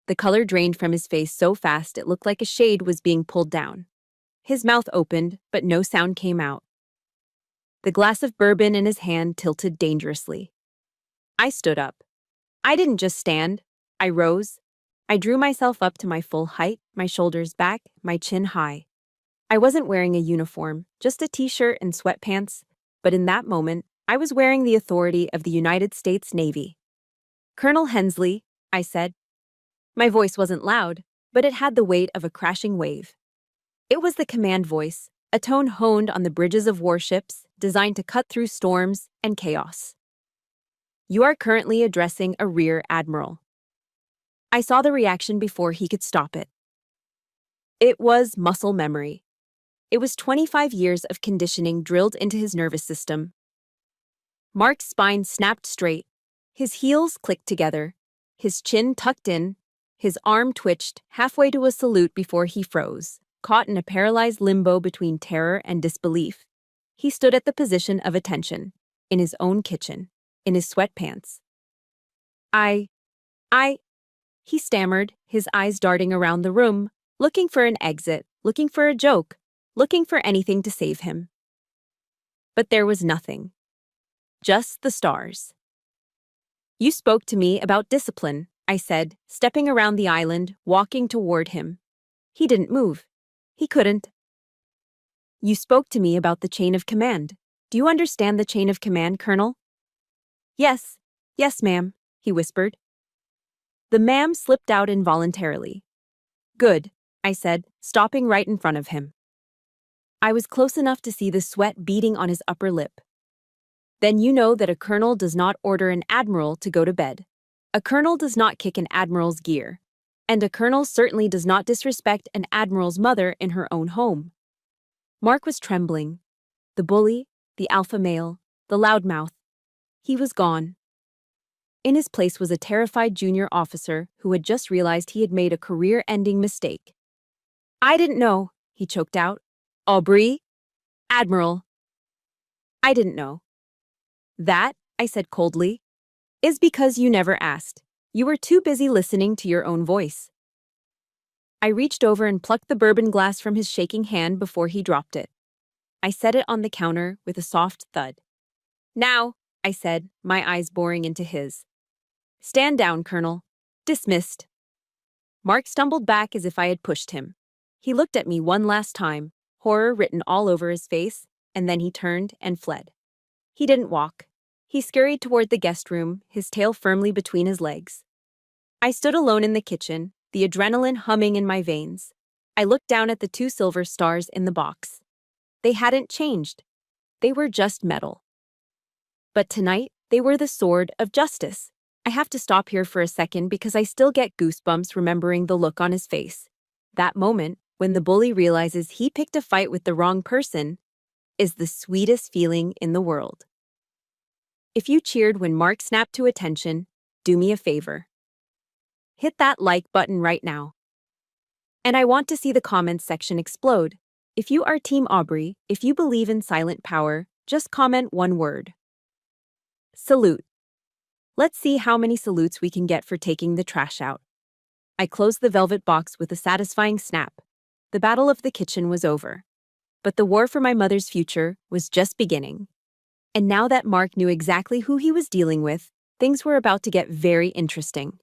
The color drained from his face so fast it looked like a shade was being pulled down. His mouth opened, but no sound came out. The glass of bourbon in his hand tilted dangerously. I stood up. I didn't just stand. I rose. I drew myself up to my full height, my shoulders back, my chin high. I wasn't wearing a uniform, just a t-shirt and sweatpants, but in that moment, I was wearing the authority of the United States Navy. "Colonel Hensley," I said. My voice wasn't loud, but it had the weight of a crashing wave. It was the command voice, a tone honed on the bridges of warships, designed to cut through storms and chaos. "You are currently addressing a Rear Admiral." I saw the reaction before he could stop it. It was muscle memory. It was 25 years of conditioning drilled into his nervous system. Mark's spine snapped straight. His heels clicked together. His chin tucked in. His arm twitched halfway to a salute before he froze, caught in a paralyzed limbo between terror and disbelief. He stood at the position of attention, in his own kitchen, in his sweatpants. I, he stammered, his eyes darting around the room, looking for an exit, looking for a joke, looking for anything to save him. But there was nothing. Just the stars. "You spoke to me about discipline," I said, stepping around the island, walking toward him. He didn't move. He couldn't. "You spoke to me about the chain of command. Do you understand the chain of command, Colonel?" Yes, ma'am," he whispered. The ma'am slipped out involuntarily. "Good," I said, stopping right in front of him. I was close enough to see the sweat beading on his upper lip. "Then you know that a colonel does not order an admiral to go to bed. A colonel does not kick an admiral's gear. And a colonel certainly does not disrespect an admiral's mother in her own home." Mark was trembling. The bully, the alpha male, the loudmouth. He was gone. In his place was a terrified junior officer who had just realized he had made a career-ending mistake. "I didn't know," he choked out. "Aubrey? Admiral." "I didn't know." "That," I said coldly, "is because you never asked. You were too busy listening to your own voice." I reached over and plucked the bourbon glass from his shaking hand before he dropped it. I set it on the counter with a soft thud. "Now," I said, my eyes boring into his. "Stand down, Colonel. Dismissed." Mark stumbled back as if I had pushed him. He looked at me one last time, horror written all over his face, and then he turned and fled. He didn't walk. He scurried toward the guest room, his tail firmly between his legs. I stood alone in the kitchen, the adrenaline humming in my veins. I looked down at the two silver stars in the box. They hadn't changed. They were just metal. But tonight, they were the sword of justice. I have to stop here for a second because I still get goosebumps remembering the look on his face. That moment, when the bully realizes he picked a fight with the wrong person, is the sweetest feeling in the world. If you cheered when Mark snapped to attention, do me a favor. Hit that like button right now. And I want to see the comments section explode. If you are Team Aubrey, if you believe in silent power, just comment one word. Salute. Let's see how many salutes we can get for taking the trash out. I closed the velvet box with a satisfying snap. The battle of the kitchen was over. But the war for my mother's future was just beginning. And now that Mark knew exactly who he was dealing with, things were about to get very interesting.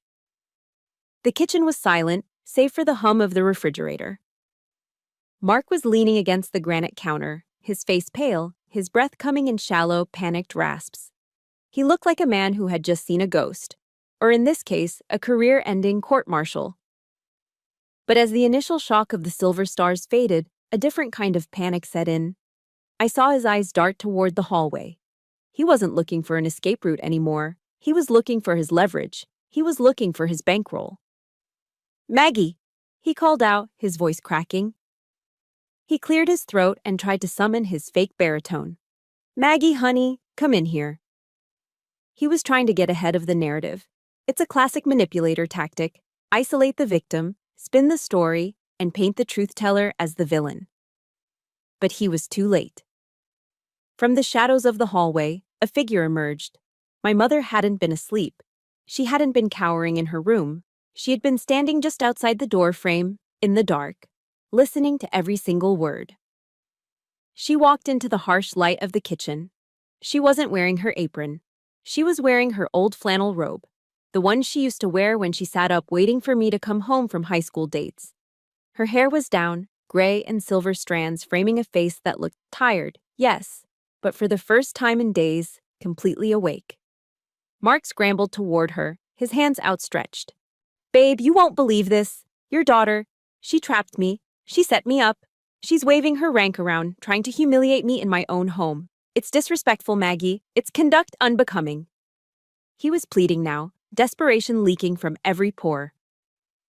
The kitchen was silent, save for the hum of the refrigerator. Mark was leaning against the granite counter, his face pale, his breath coming in shallow, panicked rasps. He looked like a man who had just seen a ghost, or in this case, a career-ending court-martial. But as the initial shock of the silver stars faded, a different kind of panic set in. I saw his eyes dart toward the hallway. He wasn't looking for an escape route anymore. He was looking for his leverage. He was looking for his bankroll. "Maggie!" he called out, his voice cracking. He cleared his throat and tried to summon his fake baritone. "Maggie, honey, come in here." He was trying to get ahead of the narrative. It's a classic manipulator tactic. Isolate the victim, spin the story, and paint the truth-teller as the villain. But he was too late. From the shadows of the hallway, a figure emerged. My mother hadn't been asleep. She hadn't been cowering in her room. She had been standing just outside the door frame, in the dark, listening to every single word. She walked into the harsh light of the kitchen. She wasn't wearing her apron. She was wearing her old flannel robe, the one she used to wear when she sat up waiting for me to come home from high school dates. Her hair was down, gray and silver strands framing a face that looked tired, yes, but for the first time in days, completely awake. Mark scrambled toward her, his hands outstretched. "Babe, you won't believe this. Your daughter, she trapped me. She set me up. She's waving her rank around, trying to humiliate me in my own home. It's disrespectful, Maggie. It's conduct unbecoming." He was pleading now, desperation leaking from every pore.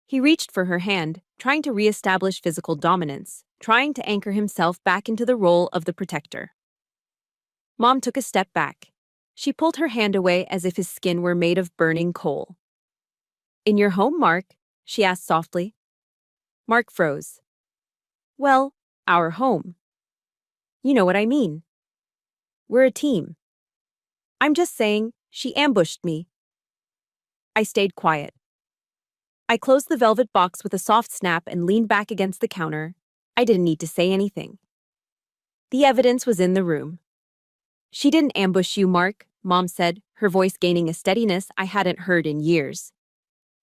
He reached for her hand, trying to reestablish physical dominance, trying to anchor himself back into the role of the protector. Mom took a step back. She pulled her hand away as if his skin were made of burning coal. "In your home, Mark?" she asked softly. Mark froze. "Well, our home. You know what I mean. We're a team." "I'm just saying, she ambushed me." I stayed quiet. I closed the velvet box with a soft snap and leaned back against the counter. I didn't need to say anything. The evidence was in the room. "She didn't ambush you, Mark," Mom said, her voice gaining a steadiness I hadn't heard in years.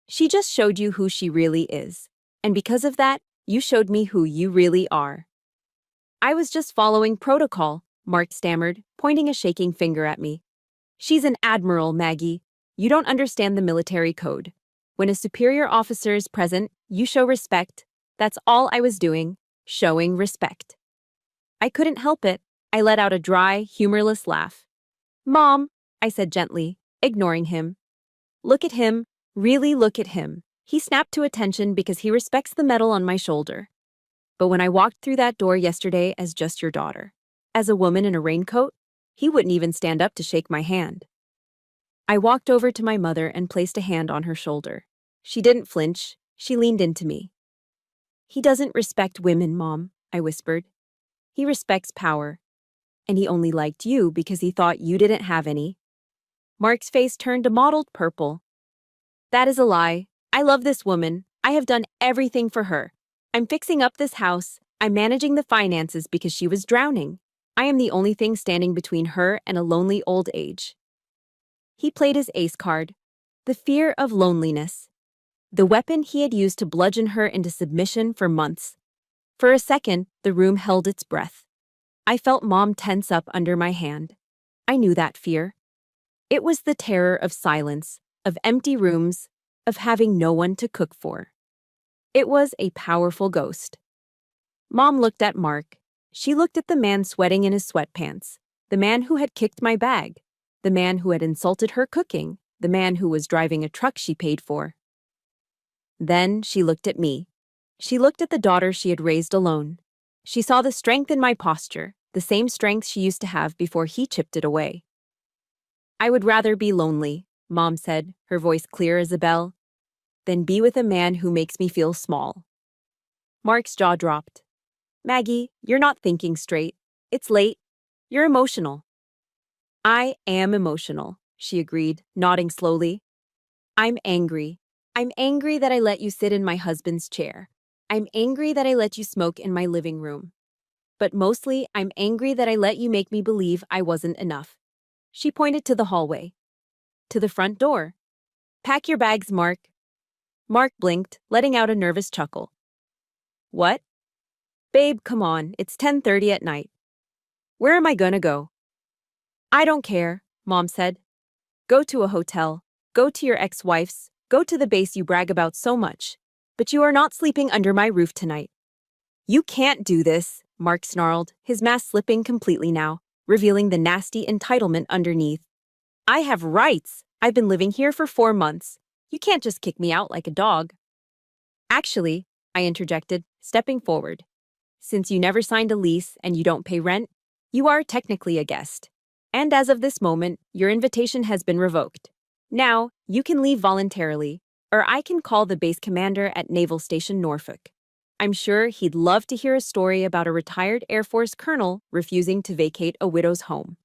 "She just showed you who she really is. And because of that, you showed me who you really are." "I was just following protocol," Mark stammered, pointing a shaking finger at me. "She's an admiral, Maggie. You don't understand the military code. When a superior officer is present, you show respect. That's all I was doing, showing respect." I couldn't help it. I let out a dry, humorless laugh. "Mom," I said gently, ignoring him. "Look at him, really look at him. He snapped to attention because he respects the medal on my shoulder. But when I walked through that door yesterday as just your daughter, as a woman in a raincoat, he wouldn't even stand up to shake my hand." I walked over to my mother and placed a hand on her shoulder. She didn't flinch. She leaned into me. "He doesn't respect women, Mom," I whispered. "He respects power. And he only liked you because he thought you didn't have any." Mark's face turned a mottled purple. "That is a lie. I love this woman. I have done everything for her. I'm fixing up this house. I'm managing the finances because she was drowning. I am the only thing standing between her and a lonely old age." He played his ace card, the fear of loneliness, the weapon he had used to bludgeon her into submission for months. For a second, the room held its breath. I felt Mom tense up under my hand. I knew that fear. It was the terror of silence, of empty rooms, of having no one to cook for. It was a powerful ghost. Mom looked at Mark. She looked at the man sweating in his sweatpants, the man who had kicked my bag, the man who had insulted her cooking, the man who was driving a truck she paid for. Then she looked at me. She looked at the daughter she had raised alone. She saw the strength in my posture, the same strength she used to have before he chipped it away. "I would rather be lonely," Mom said, her voice clear as a bell, "than be with a man who makes me feel small." Mark's jaw dropped. "Maggie, you're not thinking straight. It's late. You're emotional." "I am emotional," she agreed, nodding slowly. "I'm angry. I'm angry that I let you sit in my husband's chair. I'm angry that I let you smoke in my living room. But mostly, I'm angry that I let you make me believe I wasn't enough." She pointed to the hallway. "To the front door. Pack your bags, Mark." Mark blinked, letting out a nervous chuckle. "What?" "Babe, come on. It's 10:30 at night. Where am I gonna go?" "I don't care," Mom said. "Go to a hotel. Go to your ex-wife's. Go to the base you brag about so much. But you are not sleeping under my roof tonight." "You can't do this," Mark snarled, his mask slipping completely now, revealing the nasty entitlement underneath. "I have rights. I've been living here for 4 months. You can't just kick me out like a dog." "Actually," I interjected, stepping forward, "since you never signed a lease and you don't pay rent, you are technically a guest. And as of this moment, your invitation has been revoked. Now, you can leave voluntarily, or I can call the base commander at Naval Station Norfolk. I'm sure he'd love to hear a story about a retired Air Force colonel refusing to vacate a widow's home."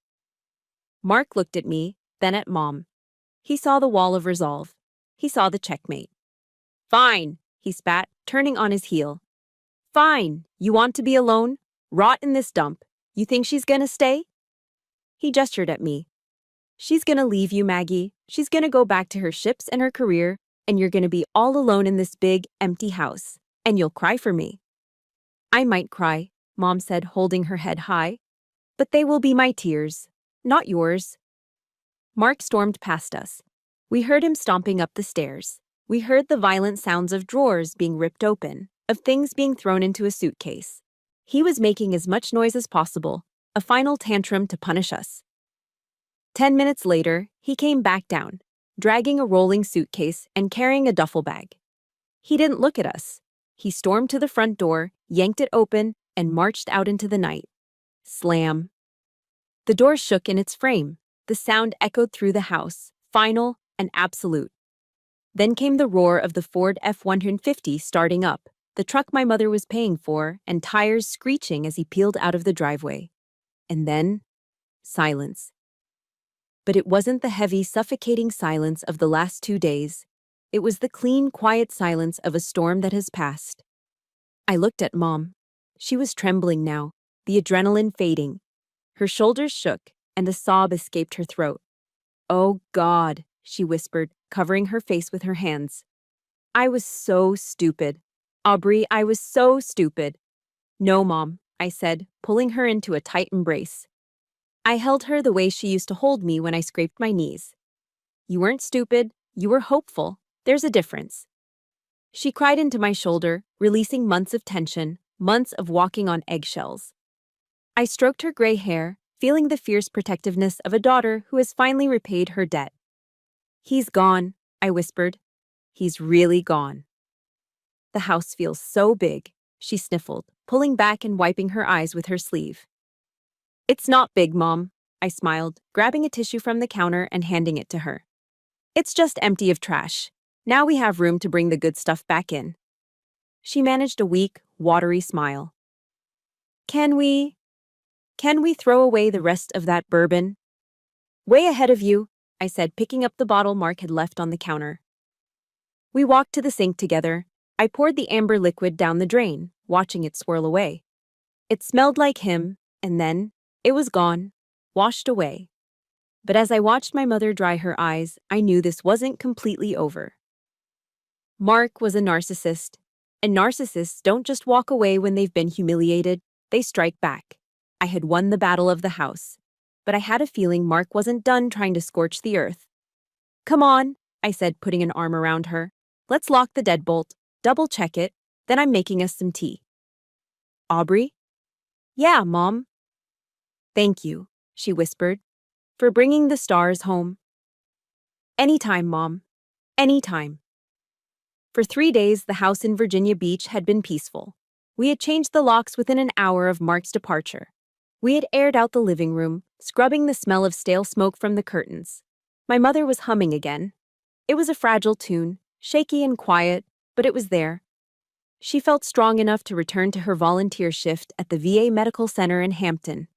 Mark looked at me, then at Mom. He saw the wall of resolve. He saw the checkmate. "Fine," he spat, turning on his heel. "Fine. You want to be alone? Rot in this dump. You think she's gonna stay?" He gestured at me. "She's gonna leave you, Maggie. She's gonna go back to her ships and her career, and you're gonna be all alone in this big, empty house. And you'll cry for me." "I might cry," Mom said, holding her head high. "But they will be my tears, not yours." Mark stormed past us. We heard him stomping up the stairs. We heard the violent sounds of drawers being ripped open, of things being thrown into a suitcase. He was making as much noise as possible, a final tantrum to punish us. 10 minutes later, he came back down, dragging a rolling suitcase and carrying a duffel bag. He didn't look at us. He stormed to the front door, yanked it open, and marched out into the night. Slam. The door shook in its frame. The sound echoed through the house, final and absolute. Then came the roar of the Ford F-150 starting up, the truck my mother was paying for, and tires screeching as he peeled out of the driveway. And then, silence. But it wasn't the heavy, suffocating silence of the last 2 days. It was the clean, quiet silence of a storm that has passed. I looked at Mom. She was trembling now, the adrenaline fading. Her shoulders shook, and a sob escaped her throat. "Oh, God," she whispered, covering her face with her hands. "I was so stupid. Aubrey, I was so stupid." "No, Mom," I said, pulling her into a tight embrace. I held her the way she used to hold me when I scraped my knees. "You weren't stupid. You were hopeful. There's a difference." She cried into my shoulder, releasing months of tension, months of walking on eggshells. I stroked her gray hair, feeling the fierce protectiveness of a daughter who has finally repaid her debt. "He's gone," I whispered. "He's really gone." "The house feels so big," she sniffled, pulling back and wiping her eyes with her sleeve. "It's not big, Mom," I smiled, grabbing a tissue from the counter and handing it to her. "It's just empty of trash. Now we have room to bring the good stuff back in." She managed a weak, watery smile. Can we throw away the rest of that bourbon?" "Way ahead of you," I said, picking up the bottle Mark had left on the counter. We walked to the sink together. I poured the amber liquid down the drain, watching it swirl away. It smelled like him, and then it was gone, washed away. But as I watched my mother dry her eyes, I knew this wasn't completely over. Mark was a narcissist, and narcissists don't just walk away when they've been humiliated, they strike back. I had won the battle of the house, but I had a feeling Mark wasn't done trying to scorch the earth. "Come on," I said, putting an arm around her. "Let's lock the deadbolt, double-check it, then I'm making us some tea." Aubrey? Yeah, Mom. Thank you, she whispered, for bringing the stars home. Anytime, Mom. Anytime. For 3 days, the house in Virginia Beach had been peaceful. We had changed the locks within an hour of Mark's departure. We had aired out the living room, scrubbing the smell of stale smoke from the curtains. My mother was humming again. It was a fragile tune, shaky and quiet, but it was there. She felt strong enough to return to her volunteer shift at the VA Medical Center in Hampton.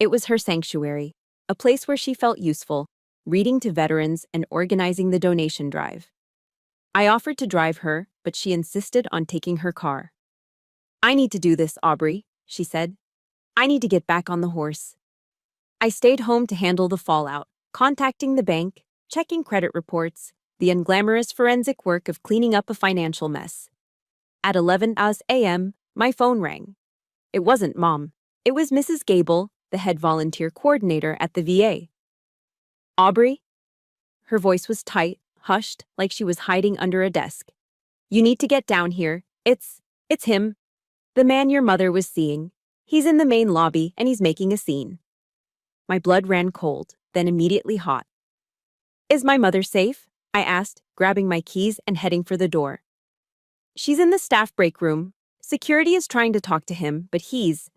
It was her sanctuary, a place where she felt useful, reading to veterans and organizing the donation drive. I offered to drive her, but she insisted on taking her car. I need to do this, Aubrey, she said. I need to get back on the horse. I stayed home to handle the fallout, contacting the bank, checking credit reports, the unglamorous forensic work of cleaning up a financial mess. At 11 a.m., my phone rang. It wasn't Mom. It was Mrs. Gable, the head volunteer coordinator at the VA. Aubrey? Her voice was tight, hushed, like she was hiding under a desk. You need to get down here. It's him. The man your mother was seeing. He's in the main lobby and he's making a scene. My blood ran cold, then immediately hot. Is my mother safe? I asked, grabbing my keys and heading for the door. She's in the staff break room. Security is trying to talk to him, but he's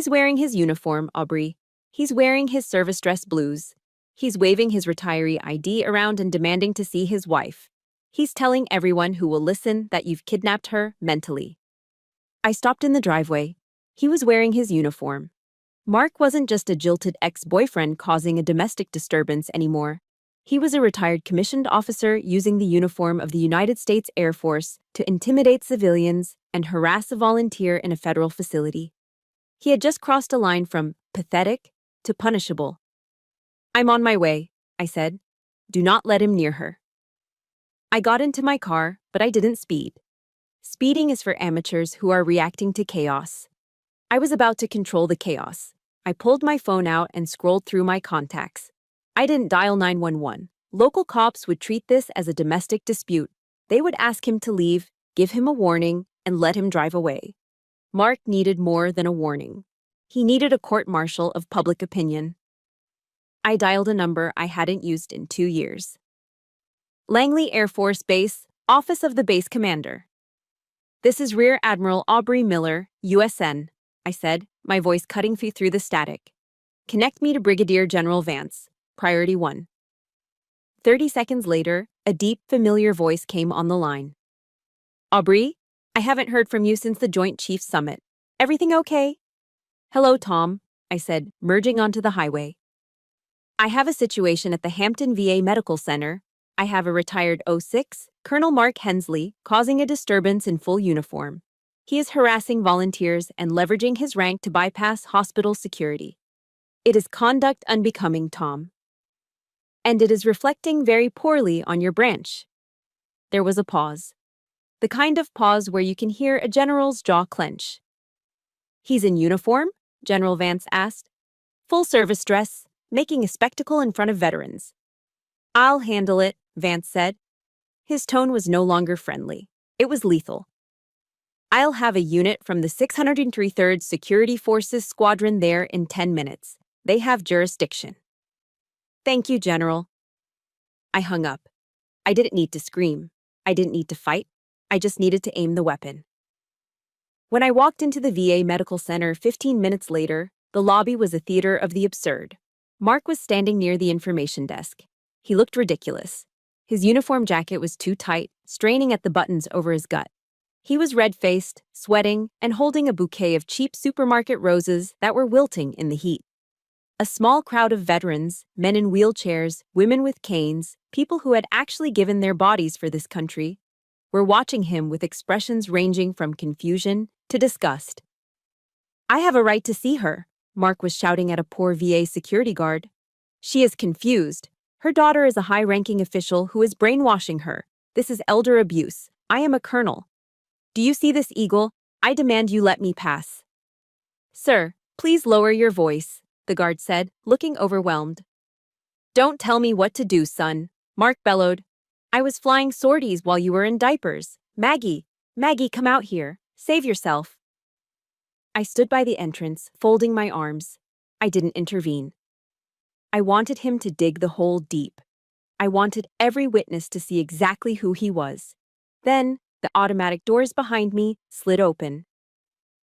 wearing his uniform, Aubrey. He's wearing his service dress blues. He's waving his retiree ID around and demanding to see his wife. He's telling everyone who will listen that you've kidnapped her mentally. I stopped in the driveway. He was wearing his uniform. Mark wasn't just a jilted ex-boyfriend causing a domestic disturbance anymore. He was a retired commissioned officer using the uniform of the United States Air Force to intimidate civilians and harass a volunteer in a federal facility. He had just crossed a line from pathetic to punishable. I'm on my way, I said. Do not let him near her. I got into my car, but I didn't speed. Speeding is for amateurs who are reacting to chaos. I was about to control the chaos. I pulled my phone out and scrolled through my contacts. I didn't dial 911. Local cops would treat this as a domestic dispute. They would ask him to leave, give him a warning, and let him drive away. Mark needed more than a warning. He needed a court-martial of public opinion. I dialed a number I hadn't used in 2 years. Langley Air Force Base, Office of the Base Commander. This is Rear Admiral Aubrey Miller, USN, I said, my voice cutting through the static. Connect me to Brigadier General Vance. Priority 1. 30 seconds later, a deep, familiar voice came on the line. Aubrey, I haven't heard from you since the Joint Chiefs Summit. Everything okay? Hello, Tom, I said, merging onto the highway. I have a situation at the Hampton VA Medical Center. I have a retired 06, Colonel Mark Hensley, causing a disturbance in full uniform. He is harassing volunteers and leveraging his rank to bypass hospital security. It is conduct unbecoming, Tom. And it is reflecting very poorly on your branch. There was a pause. The kind of pause where you can hear a general's jaw clench. He's in uniform? General Vance asked. Full service dress, making a spectacle in front of veterans. I'll handle it, Vance said. His tone was no longer friendly. It was lethal. I'll have a unit from the 603rd Security Forces Squadron there in 10 minutes. They have jurisdiction. Thank you, General. I hung up. I didn't need to scream. I didn't need to fight. I just needed to aim the weapon. When I walked into the VA Medical Center 15 minutes later, the lobby was a theater of the absurd. Mark was standing near the information desk. He looked ridiculous. His uniform jacket was too tight, straining at the buttons over his gut. He was red-faced, sweating, and holding a bouquet of cheap supermarket roses that were wilting in the heat. A small crowd of veterans, men in wheelchairs, women with canes, people who had actually given their bodies for this country, were watching him with expressions ranging from confusion to disgust. I have a right to see her, Mark was shouting at a poor VA security guard. She is confused. Her daughter is a high-ranking official who is brainwashing her. This is elder abuse. I am a colonel. Do you see this eagle? I demand you let me pass. Sir, please lower your voice, the guard said, looking overwhelmed. Don't tell me what to do, son, Mark bellowed. I was flying sorties while you were in diapers. Maggie, come out here. Save yourself. I stood by the entrance, folding my arms. I didn't intervene. I wanted him to dig the hole deep. I wanted every witness to see exactly who he was. Then, the automatic doors behind me slid open.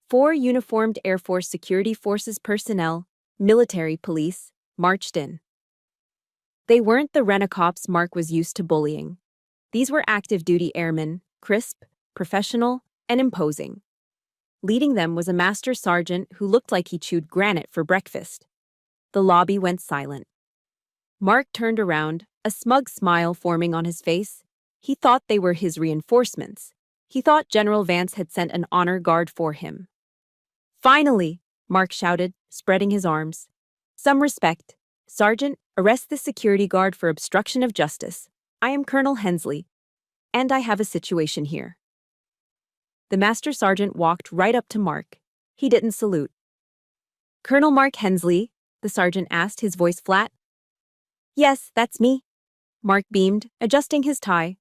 4 uniformed Air Force Security Forces personnel, military police, marched in. They weren't the rent-a-cops Mark was used to bullying. These were active-duty airmen, crisp, professional, and imposing. Leading them was a master sergeant who looked like he chewed granite for breakfast. The lobby went silent. Mark turned around, a smug smile forming on his face. He thought they were his reinforcements. He thought General Vance had sent an honor guard for him. "Finally!" Mark shouted, spreading his arms. "Some respect. Sergeant, arrest this security guard for obstruction of justice. I am Colonel Hensley, and I have a situation here." The master sergeant walked right up to Mark. He didn't salute. "Colonel Mark Hensley?" the sergeant asked, his voice flat. "Yes, that's me." Mark beamed, adjusting his tie.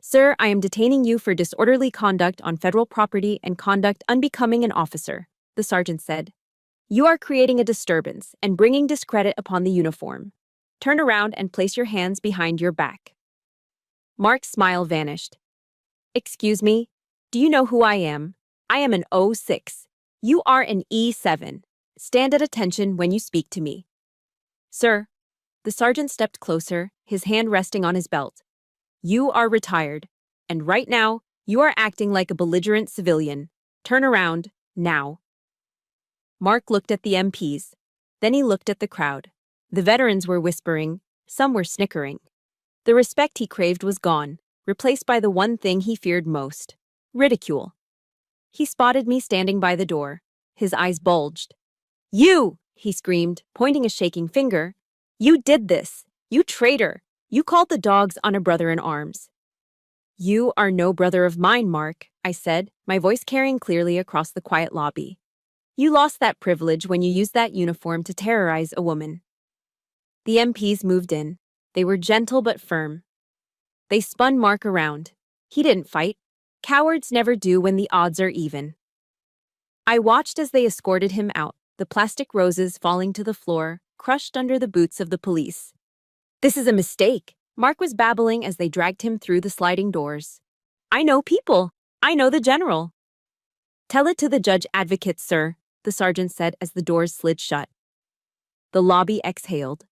"Sir, I am detaining you for disorderly conduct on federal property and conduct unbecoming an officer," the sergeant said. "You are creating a disturbance and bringing discredit upon the uniform. Turn around and place your hands behind your back." Mark's smile vanished. "Excuse me, do you know who I am? I am an O6. You are an E7. Stand at attention when you speak to me." "Sir." The sergeant stepped closer, his hand resting on his belt. "You are retired, and right now, you are acting like a belligerent civilian. Turn around, now." Mark looked at the MPs. Then he looked at the crowd. The veterans were whispering, some were snickering. The respect he craved was gone, replaced by the one thing he feared most: ridicule. He spotted me standing by the door. His eyes bulged. "You!" he screamed, pointing a shaking finger. "You did this! You traitor! You called the dogs on a brother in arms." "You are no brother of mine, Mark," I said, my voice carrying clearly across the quiet lobby. "You lost that privilege when you used that uniform to terrorize a woman." The MPs moved in. They were gentle but firm. They spun Mark around. He didn't fight. Cowards never do when the odds are even. I watched as they escorted him out, the plastic roses falling to the floor, crushed under the boots of the police. "This is a mistake," Mark was babbling as they dragged him through the sliding doors. "I know people. I know the general." "Tell it to the judge advocate, sir," the sergeant said as the doors slid shut. The lobby exhaled.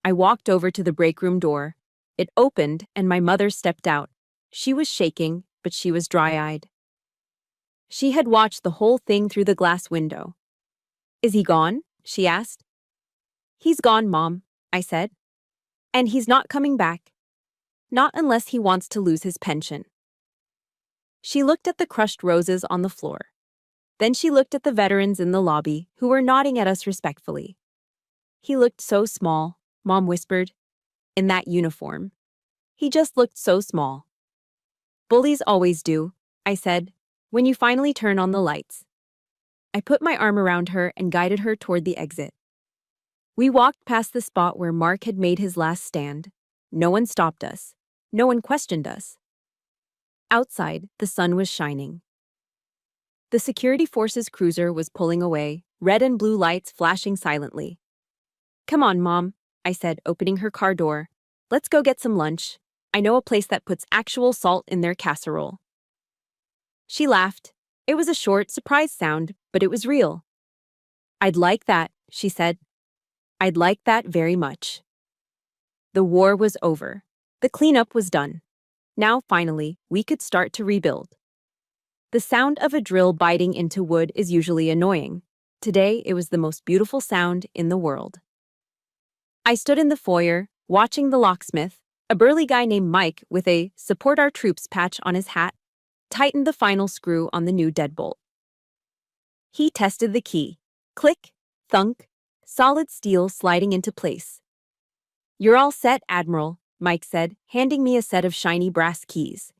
I walked over to the break room door. It opened and my mother stepped out. She was shaking, but she was dry-eyed. She had watched the whole thing through the glass window. "Is he gone?" she asked. "He's gone, Mom," I said. "And he's not coming back. Not unless he wants to lose his pension." She looked at the crushed roses on the floor. Then she looked at the veterans in the lobby, who were nodding at us respectfully. "He looked so small," Mom whispered. "In that uniform. He just looked so small." "Bullies always do," I said, "when you finally turn on the lights." I put my arm around her and guided her toward the exit. We walked past the spot where Mark had made his last stand. No one stopped us. No one questioned us. Outside, the sun was shining. The security forces cruiser was pulling away, red and blue lights flashing silently. "Come on, Mom," I said, opening her car door. "Let's go get some lunch. I know a place that puts actual salt in their casserole." She laughed. It was a short, surprised sound, but it was real. "I'd like that," she said. "I'd like that very much." The war was over. The cleanup was done. Now, finally, we could start to rebuild. The sound of a drill biting into wood is usually annoying. Today, it was the most beautiful sound in the world. I stood in the foyer, watching the locksmith, a burly guy named Mike with a "Support Our Troops" patch on his hat, tightened the final screw on the new deadbolt. He tested the key. Click, thunk, solid steel sliding into place. "You're all set, Admiral," Mike said, handing me a set of shiny brass keys.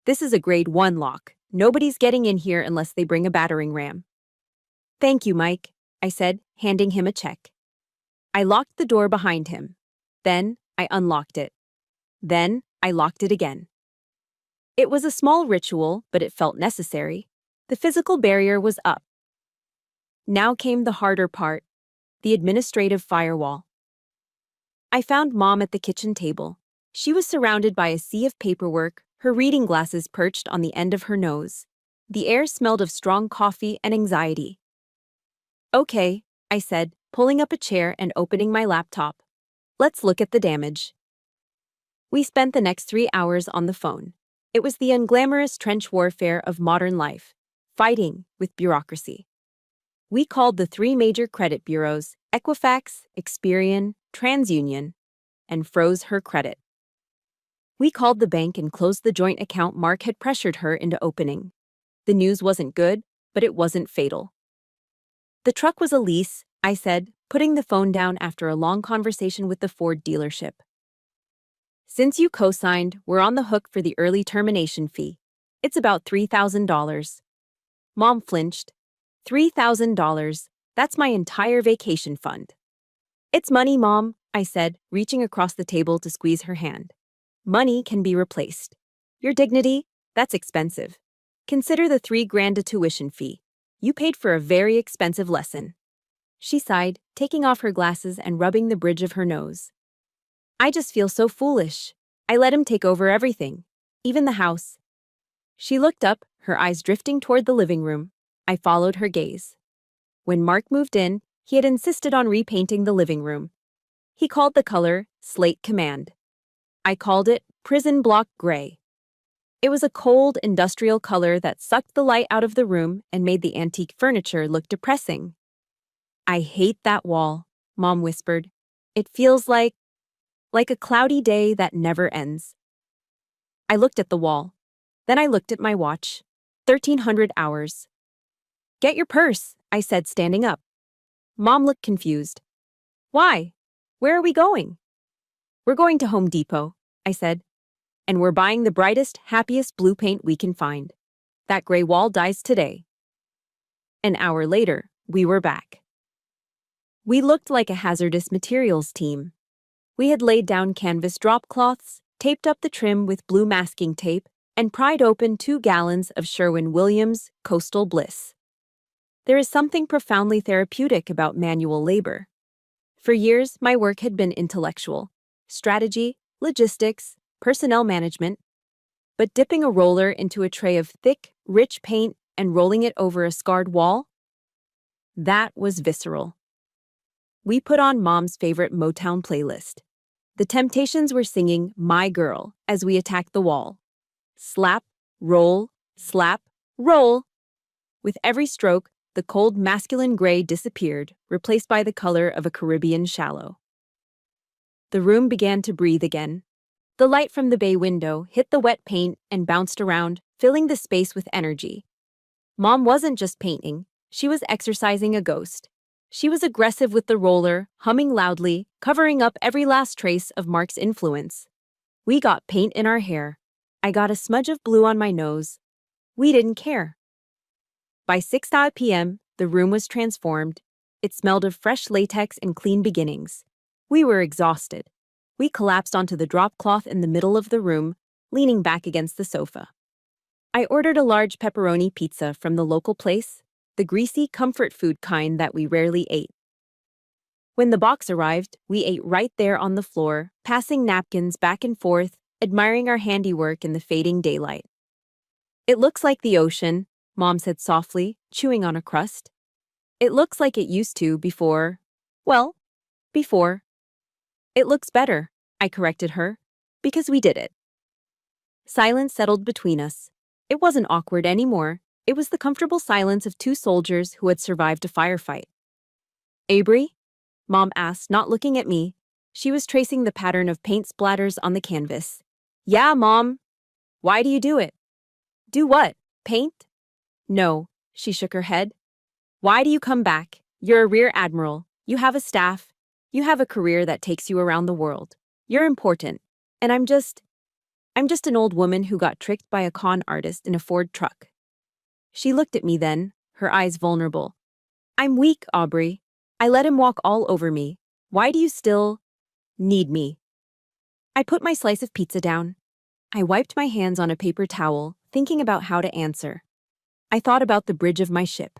"This is a grade 1 lock. Nobody's getting in here unless they bring a battering ram." "Thank you, Mike," I said, handing him a check. I locked the door behind him. Then I unlocked it. Then I locked it again. It was a small ritual, but it felt necessary. The physical barrier was up. Now came the harder part, the administrative firewall. I found Mom at the kitchen table. She was surrounded by a sea of paperwork, her reading glasses perched on the end of her nose. The air smelled of strong coffee and anxiety. Okay, I said, pulling up a chair and opening my laptop. Let's look at the damage. We spent the next 3 hours on the phone. It was the unglamorous trench warfare of modern life, fighting with bureaucracy. We called the 3 major credit bureaus, Equifax, Experian, TransUnion, and froze her credit. We called the bank and closed the joint account Mark had pressured her into opening. The news wasn't good, but it wasn't fatal. The truck was a lease, I said, putting the phone down after a long conversation with the Ford dealership. Since you co-signed, we're on the hook for the early termination fee. It's about $3,000. Mom flinched. $3,000, that's my entire vacation fund. It's money, Mom, I said, reaching across the table to squeeze her hand. Money can be replaced. Your dignity, that's expensive. Consider the $3,000 tuition fee. You paid for a very expensive lesson. She sighed, taking off her glasses and rubbing the bridge of her nose. I just feel so foolish. I let him take over everything, even the house. She looked up, her eyes drifting toward the living room. I followed her gaze. When Mark moved in, he had insisted on repainting the living room. He called the color Slate Command. I called it Prison Block Gray. It was a cold, industrial color that sucked the light out of the room and made the antique furniture look depressing. I hate that wall, Mom whispered. It feels like a cloudy day that never ends. I looked at the wall. Then I looked at my watch. 1,300 hours. Get your purse, I said, standing up. Mom looked confused. Why? Where are we going? We're going to Home Depot, I said. And we're buying the brightest, happiest blue paint we can find. That gray wall dies today. An hour later, we were back. We looked like a hazardous materials team. We had laid down canvas drop cloths, taped up the trim with blue masking tape, and pried open 2 gallons of Sherwin-Williams Coastal Bliss. There is something profoundly therapeutic about manual labor. For years, my work had been intellectual, strategy, logistics, personnel management, but dipping a roller into a tray of thick, rich paint and rolling it over a scarred wall? That was visceral. We put on Mom's favorite Motown playlist. The Temptations were singing My Girl as we attacked the wall. Slap, roll, slap, roll. With every stroke, the cold masculine gray disappeared, replaced by the color of a Caribbean shallow. The room began to breathe again. The light from the bay window hit the wet paint and bounced around, filling the space with energy. Mom wasn't just painting, she was exercising a ghost. She was aggressive with the roller, humming loudly, covering up every last trace of Mark's influence. We got paint in our hair. I got a smudge of blue on my nose. We didn't care. By 6 p.m., the room was transformed. It smelled of fresh latex and clean beginnings. We were exhausted. We collapsed onto the drop cloth in the middle of the room, leaning back against the sofa. I ordered a large pepperoni pizza from the local place, the greasy comfort food kind that we rarely ate. When the box arrived, we ate right there on the floor, passing napkins back and forth, admiring our handiwork in the fading daylight. It looks like the ocean, Mom said softly, chewing on a crust. It looks like it used to before. Before. It looks better, I corrected her, because we did it. Silence settled between us. It wasn't awkward anymore. It was the comfortable silence of 2 soldiers who had survived a firefight. Avery? Mom asked, not looking at me. She was tracing the pattern of paint splatters on the canvas. Yeah, Mom. Why do you do it? Do what? Paint? No, she shook her head. Why do you come back? You're a Rear Admiral. You have a staff. You have a career that takes you around the world. You're important. And I'm just an old woman who got tricked by a con artist in a Ford truck. She looked at me then, her eyes vulnerable. I'm weak, Aubrey. I let him walk all over me. Why do you still need me? I put my slice of pizza down. I wiped my hands on a paper towel, thinking about how to answer. I thought about the bridge of my ship,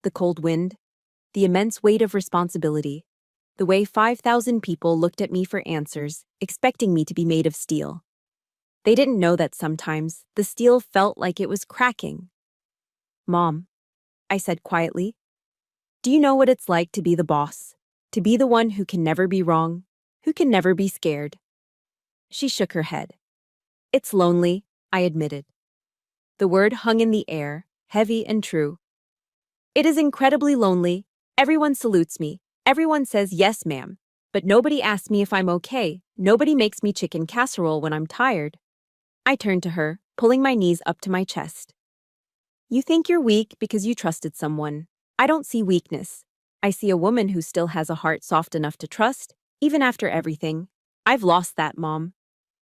the cold wind, The immense weight of responsibility. The way 5,000 people looked at me for answers, expecting me to be made of steel. They didn't know that sometimes the steel felt like it was cracking. "Mom," I said quietly, "do you know what it's like to be the boss? To be the one who can never be wrong, who can never be scared?" She shook her head. "It's lonely," I admitted. The word hung in the air, heavy and true. "It is incredibly lonely. Everyone salutes me. Everyone says yes, ma'am. But nobody asks me if I'm okay. Nobody makes me chicken casserole when I'm tired." I turned to her, pulling my knees up to my chest. "You think you're weak because you trusted someone. I don't see weakness. I see a woman who still has a heart soft enough to trust, even after everything. I've lost that, Mom.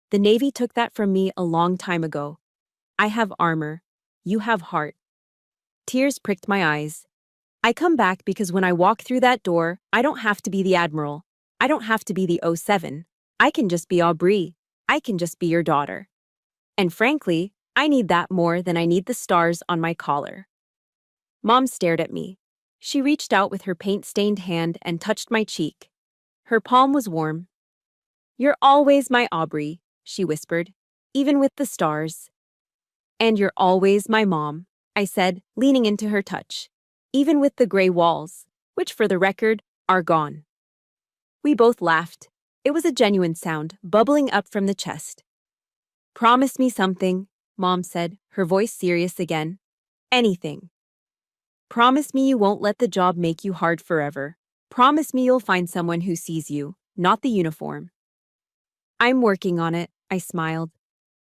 The Navy took that from me a long time ago. I have armor. You have heart." Tears pricked my eyes. "I come back because when I walk through that door, I don't have to be the Admiral. I don't have to be the 07. I can just be Aubrey. I can just be your daughter. And frankly, I need that more than I need the stars on my collar." Mom stared at me. She reached out with her paint-stained hand and touched my cheek. Her palm was warm. "You're always my Aubrey," she whispered, "even with the stars." "And you're always my mom," I said, leaning into her touch, "even with the gray walls, which for the record, are gone." We both laughed. It was a genuine sound, bubbling up from the chest. "Promise me something," Mom said, her voice serious again. "Anything. Promise me you won't let the job make you hard forever. Promise me you'll find someone who sees you, not the uniform." "I'm working on it," I smiled.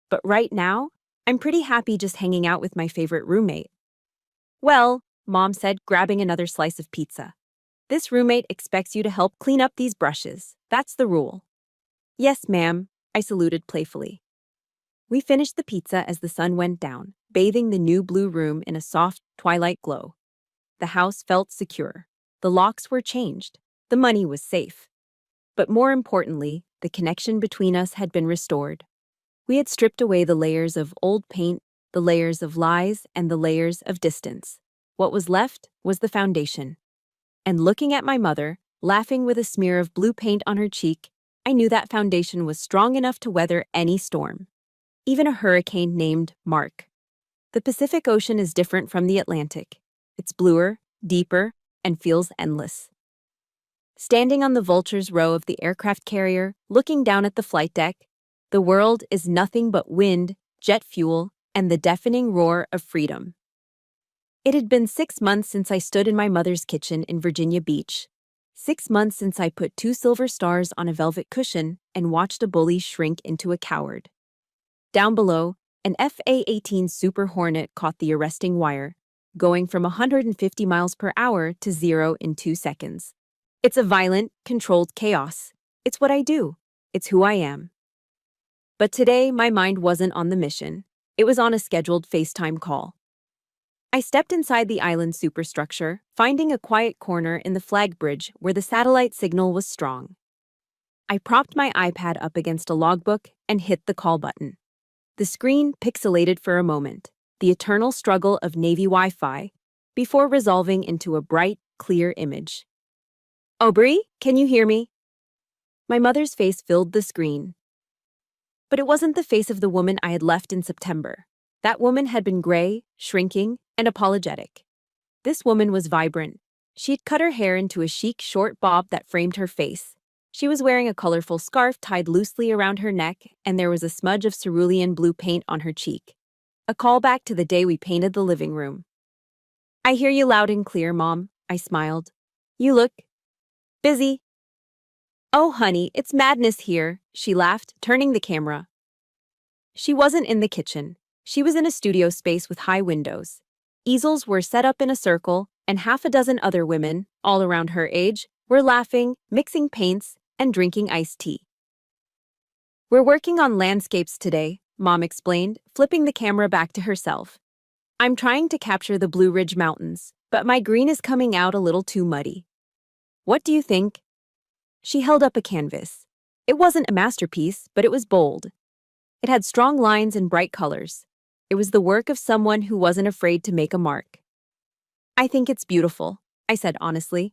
"But right now, I'm pretty happy just hanging out with my favorite roommate." "Well," Mom said, grabbing another slice of pizza, "this roommate expects you to help clean up these brushes. That's the rule." "Yes, ma'am," I saluted playfully. We finished the pizza as the sun went down, bathing the new blue room in a soft twilight glow. The house felt secure. The locks were changed. The money was safe. But more importantly, the connection between us had been restored. We had stripped away the layers of old paint, the layers of lies, and the layers of distance. What was left was the foundation. And looking at my mother, laughing with a smear of blue paint on her cheek, I knew that foundation was strong enough to weather any storm. Even a hurricane named Mark. The Pacific Ocean is different from the Atlantic. It's bluer, deeper, and feels endless. Standing on the vulture's row of the aircraft carrier, looking down at the flight deck, the world is nothing but wind, jet fuel, and the deafening roar of freedom. It had been 6 months since I stood in my mother's kitchen in Virginia Beach. 6 months since I put 2 silver stars on a velvet cushion and watched a bully shrink into a coward. Down below, an FA-18 Super Hornet caught the arresting wire, going from 150 miles per hour to 0 in 2 seconds. It's a violent, controlled chaos. It's what I do. It's who I am. But today, my mind wasn't on the mission. It was on a scheduled FaceTime call. I stepped inside the island superstructure, finding a quiet corner in the flag bridge where the satellite signal was strong. I propped my iPad up against a logbook and hit the call button. The screen pixelated for a moment, the eternal struggle of Navy Wi-Fi, before resolving into a bright, clear image. "Aubrey, can you hear me?" My mother's face filled the screen. But it wasn't the face of the woman I had left in September. That woman had been gray, shrinking, and apologetic. This woman was vibrant. She had cut her hair into a chic short bob that framed her face. She was wearing a colorful scarf tied loosely around her neck, and there was a smudge of cerulean blue paint on her cheek. A callback to the day we painted the living room. "I hear you loud and clear, Mom," I smiled. "You look busy." "Oh, honey, it's madness here," she laughed, turning the camera. She wasn't in the kitchen. She was in a studio space with high windows. Easels were set up in a circle, and half a dozen other women, all around her age, were laughing, mixing paints, and drinking iced tea. "We're working on landscapes today," Mom explained, flipping the camera back to herself. "I'm trying to capture the Blue Ridge Mountains, but my green is coming out a little too muddy. What do you think?" She held up a canvas. It wasn't a masterpiece, but it was bold. It had strong lines and bright colors. It was the work of someone who wasn't afraid to make a mark. "I think it's beautiful," I said honestly.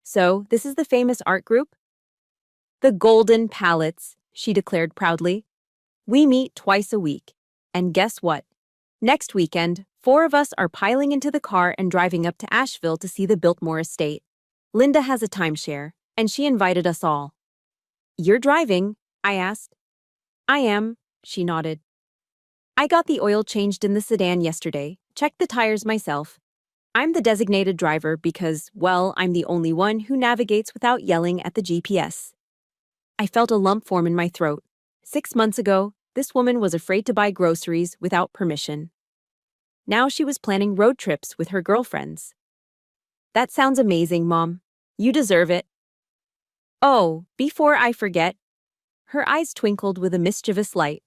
So, this is the famous art group? The Golden Palettes, she declared proudly. We meet twice a week. And guess what? Next weekend, 4 of us are piling into the car and driving up to Asheville to see the Biltmore estate. Linda has a timeshare, and she invited us all. You're driving? I asked. I am, she nodded. I got the oil changed in the sedan yesterday, checked the tires myself. I'm the designated driver because, well, I'm the only one who navigates without yelling at the GPS. I felt a lump form in my throat. 6 months ago, this woman was afraid to buy groceries without permission. Now she was planning road trips with her girlfriends. That sounds amazing, Mom. You deserve it. Oh, before I forget. Her eyes twinkled with a mischievous light.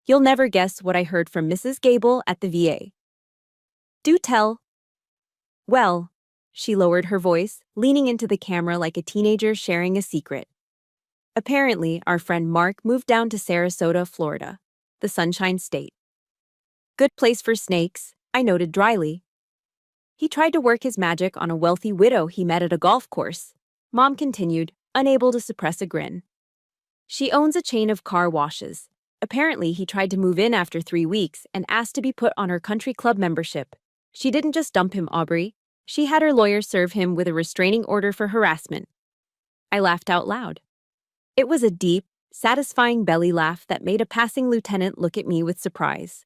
You'll never guess what I heard from Mrs. Gable at the VA. Do tell. Well, she lowered her voice, leaning into the camera like a teenager sharing a secret. Apparently, our friend Mark moved down to Sarasota, Florida, the Sunshine State. Good place for snakes, I noted dryly. He tried to work his magic on a wealthy widow he met at a golf course. Mom continued, unable to suppress a grin. She owns a chain of car washes. Apparently, he tried to move in after 3 weeks and asked to be put on her country club membership. She didn't just dump him, Aubrey. She had her lawyer serve him with a restraining order for harassment. I laughed out loud. It was a deep, satisfying belly laugh that made a passing lieutenant look at me with surprise.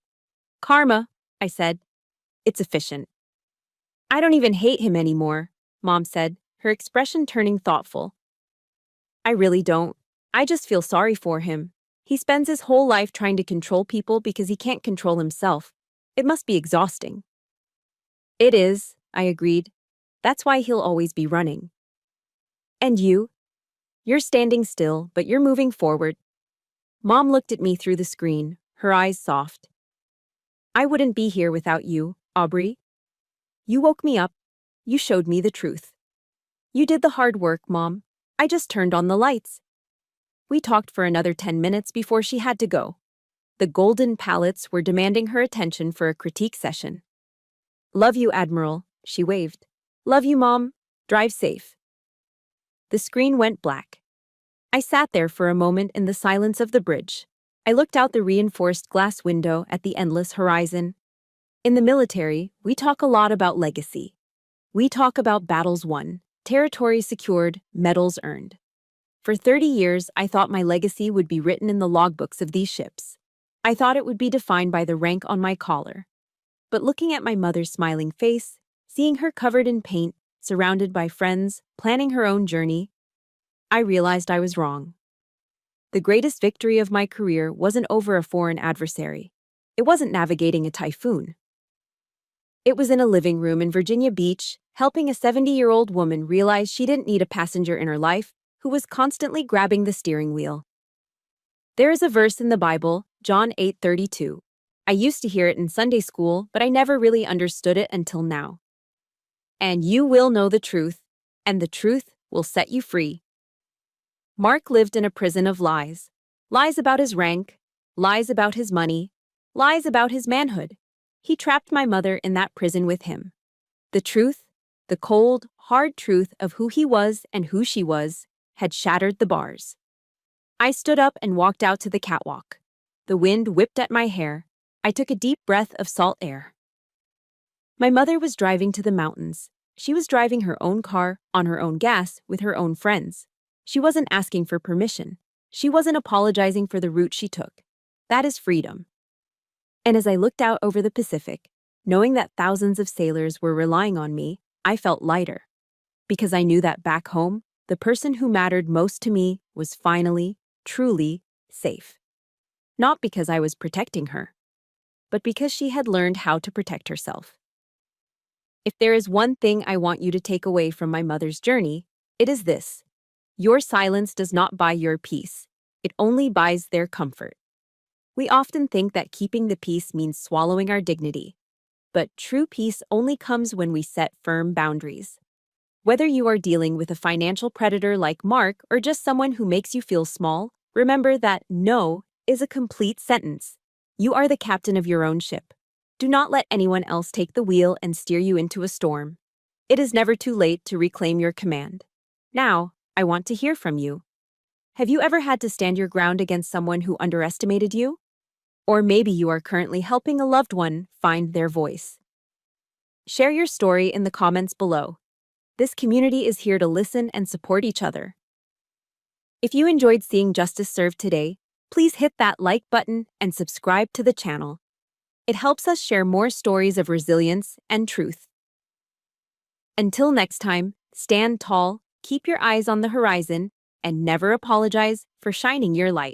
Karma, I said. It's efficient. I don't even hate him anymore, Mom said, her expression turning thoughtful. I really don't. I just feel sorry for him. He spends his whole life trying to control people because he can't control himself. It must be exhausting. It is, I agreed. That's why he'll always be running. And you? You're standing still, but you're moving forward. Mom looked at me through the screen, her eyes soft. I wouldn't be here without you, Aubrey. You woke me up. You showed me the truth. You did the hard work, Mom. I just turned on the lights. We talked for another 10 minutes before she had to go. The Golden Palettes were demanding her attention for a critique session. Love you, Admiral, she waved. Love you, Mom. Drive safe. The screen went black. I sat there for a moment in the silence of the bridge. I looked out the reinforced glass window at the endless horizon. In the military, we talk a lot about legacy. We talk about battles won, territory secured, medals earned. For 30 years, I thought my legacy would be written in the logbooks of these ships. I thought it would be defined by the rank on my collar. But looking at my mother's smiling face, seeing her covered in paint, surrounded by friends, planning her own journey, I realized I was wrong. The greatest victory of my career wasn't over a foreign adversary. It wasn't navigating a typhoon. It was in a living room in Virginia Beach, helping a 70-year-old woman realize she didn't need a passenger in her life who was constantly grabbing the steering wheel. There is a verse in the Bible, John 8:32. I used to hear it in Sunday school, but I never really understood it until now. And you will know the truth, and the truth will set you free. Mark lived in a prison of lies. Lies about his rank, lies about his money, lies about his manhood. He trapped my mother in that prison with him. The truth, the cold, hard truth of who he was and who she was, had shattered the bars. I stood up and walked out to the catwalk. The wind whipped at my hair. I took a deep breath of salt air. My mother was driving to the mountains. She was driving her own car, on her own gas, with her own friends. She wasn't asking for permission. She wasn't apologizing for the route she took. That is freedom. And as I looked out over the Pacific, knowing that thousands of sailors were relying on me, I felt lighter. Because I knew that back home, the person who mattered most to me was finally, truly, safe. Not because I was protecting her, but because she had learned how to protect herself. If there is one thing I want you to take away from my mother's journey, it is this. Your silence does not buy your peace. It only buys their comfort. We often think that keeping the peace means swallowing our dignity. But true peace only comes when we set firm boundaries. Whether you are dealing with a financial predator like Mark or just someone who makes you feel small, remember that no is a complete sentence. You are the captain of your own ship. Do not let anyone else take the wheel and steer you into a storm. It is never too late to reclaim your command. Now, I want to hear from you. Have you ever had to stand your ground against someone who underestimated you? Or maybe you are currently helping a loved one find their voice. Share your story in the comments below. This community is here to listen and support each other. If you enjoyed seeing justice served today, please hit that like button and subscribe to the channel. It helps us share more stories of resilience and truth. Until next time, stand tall, keep your eyes on the horizon, and never apologize for shining your light.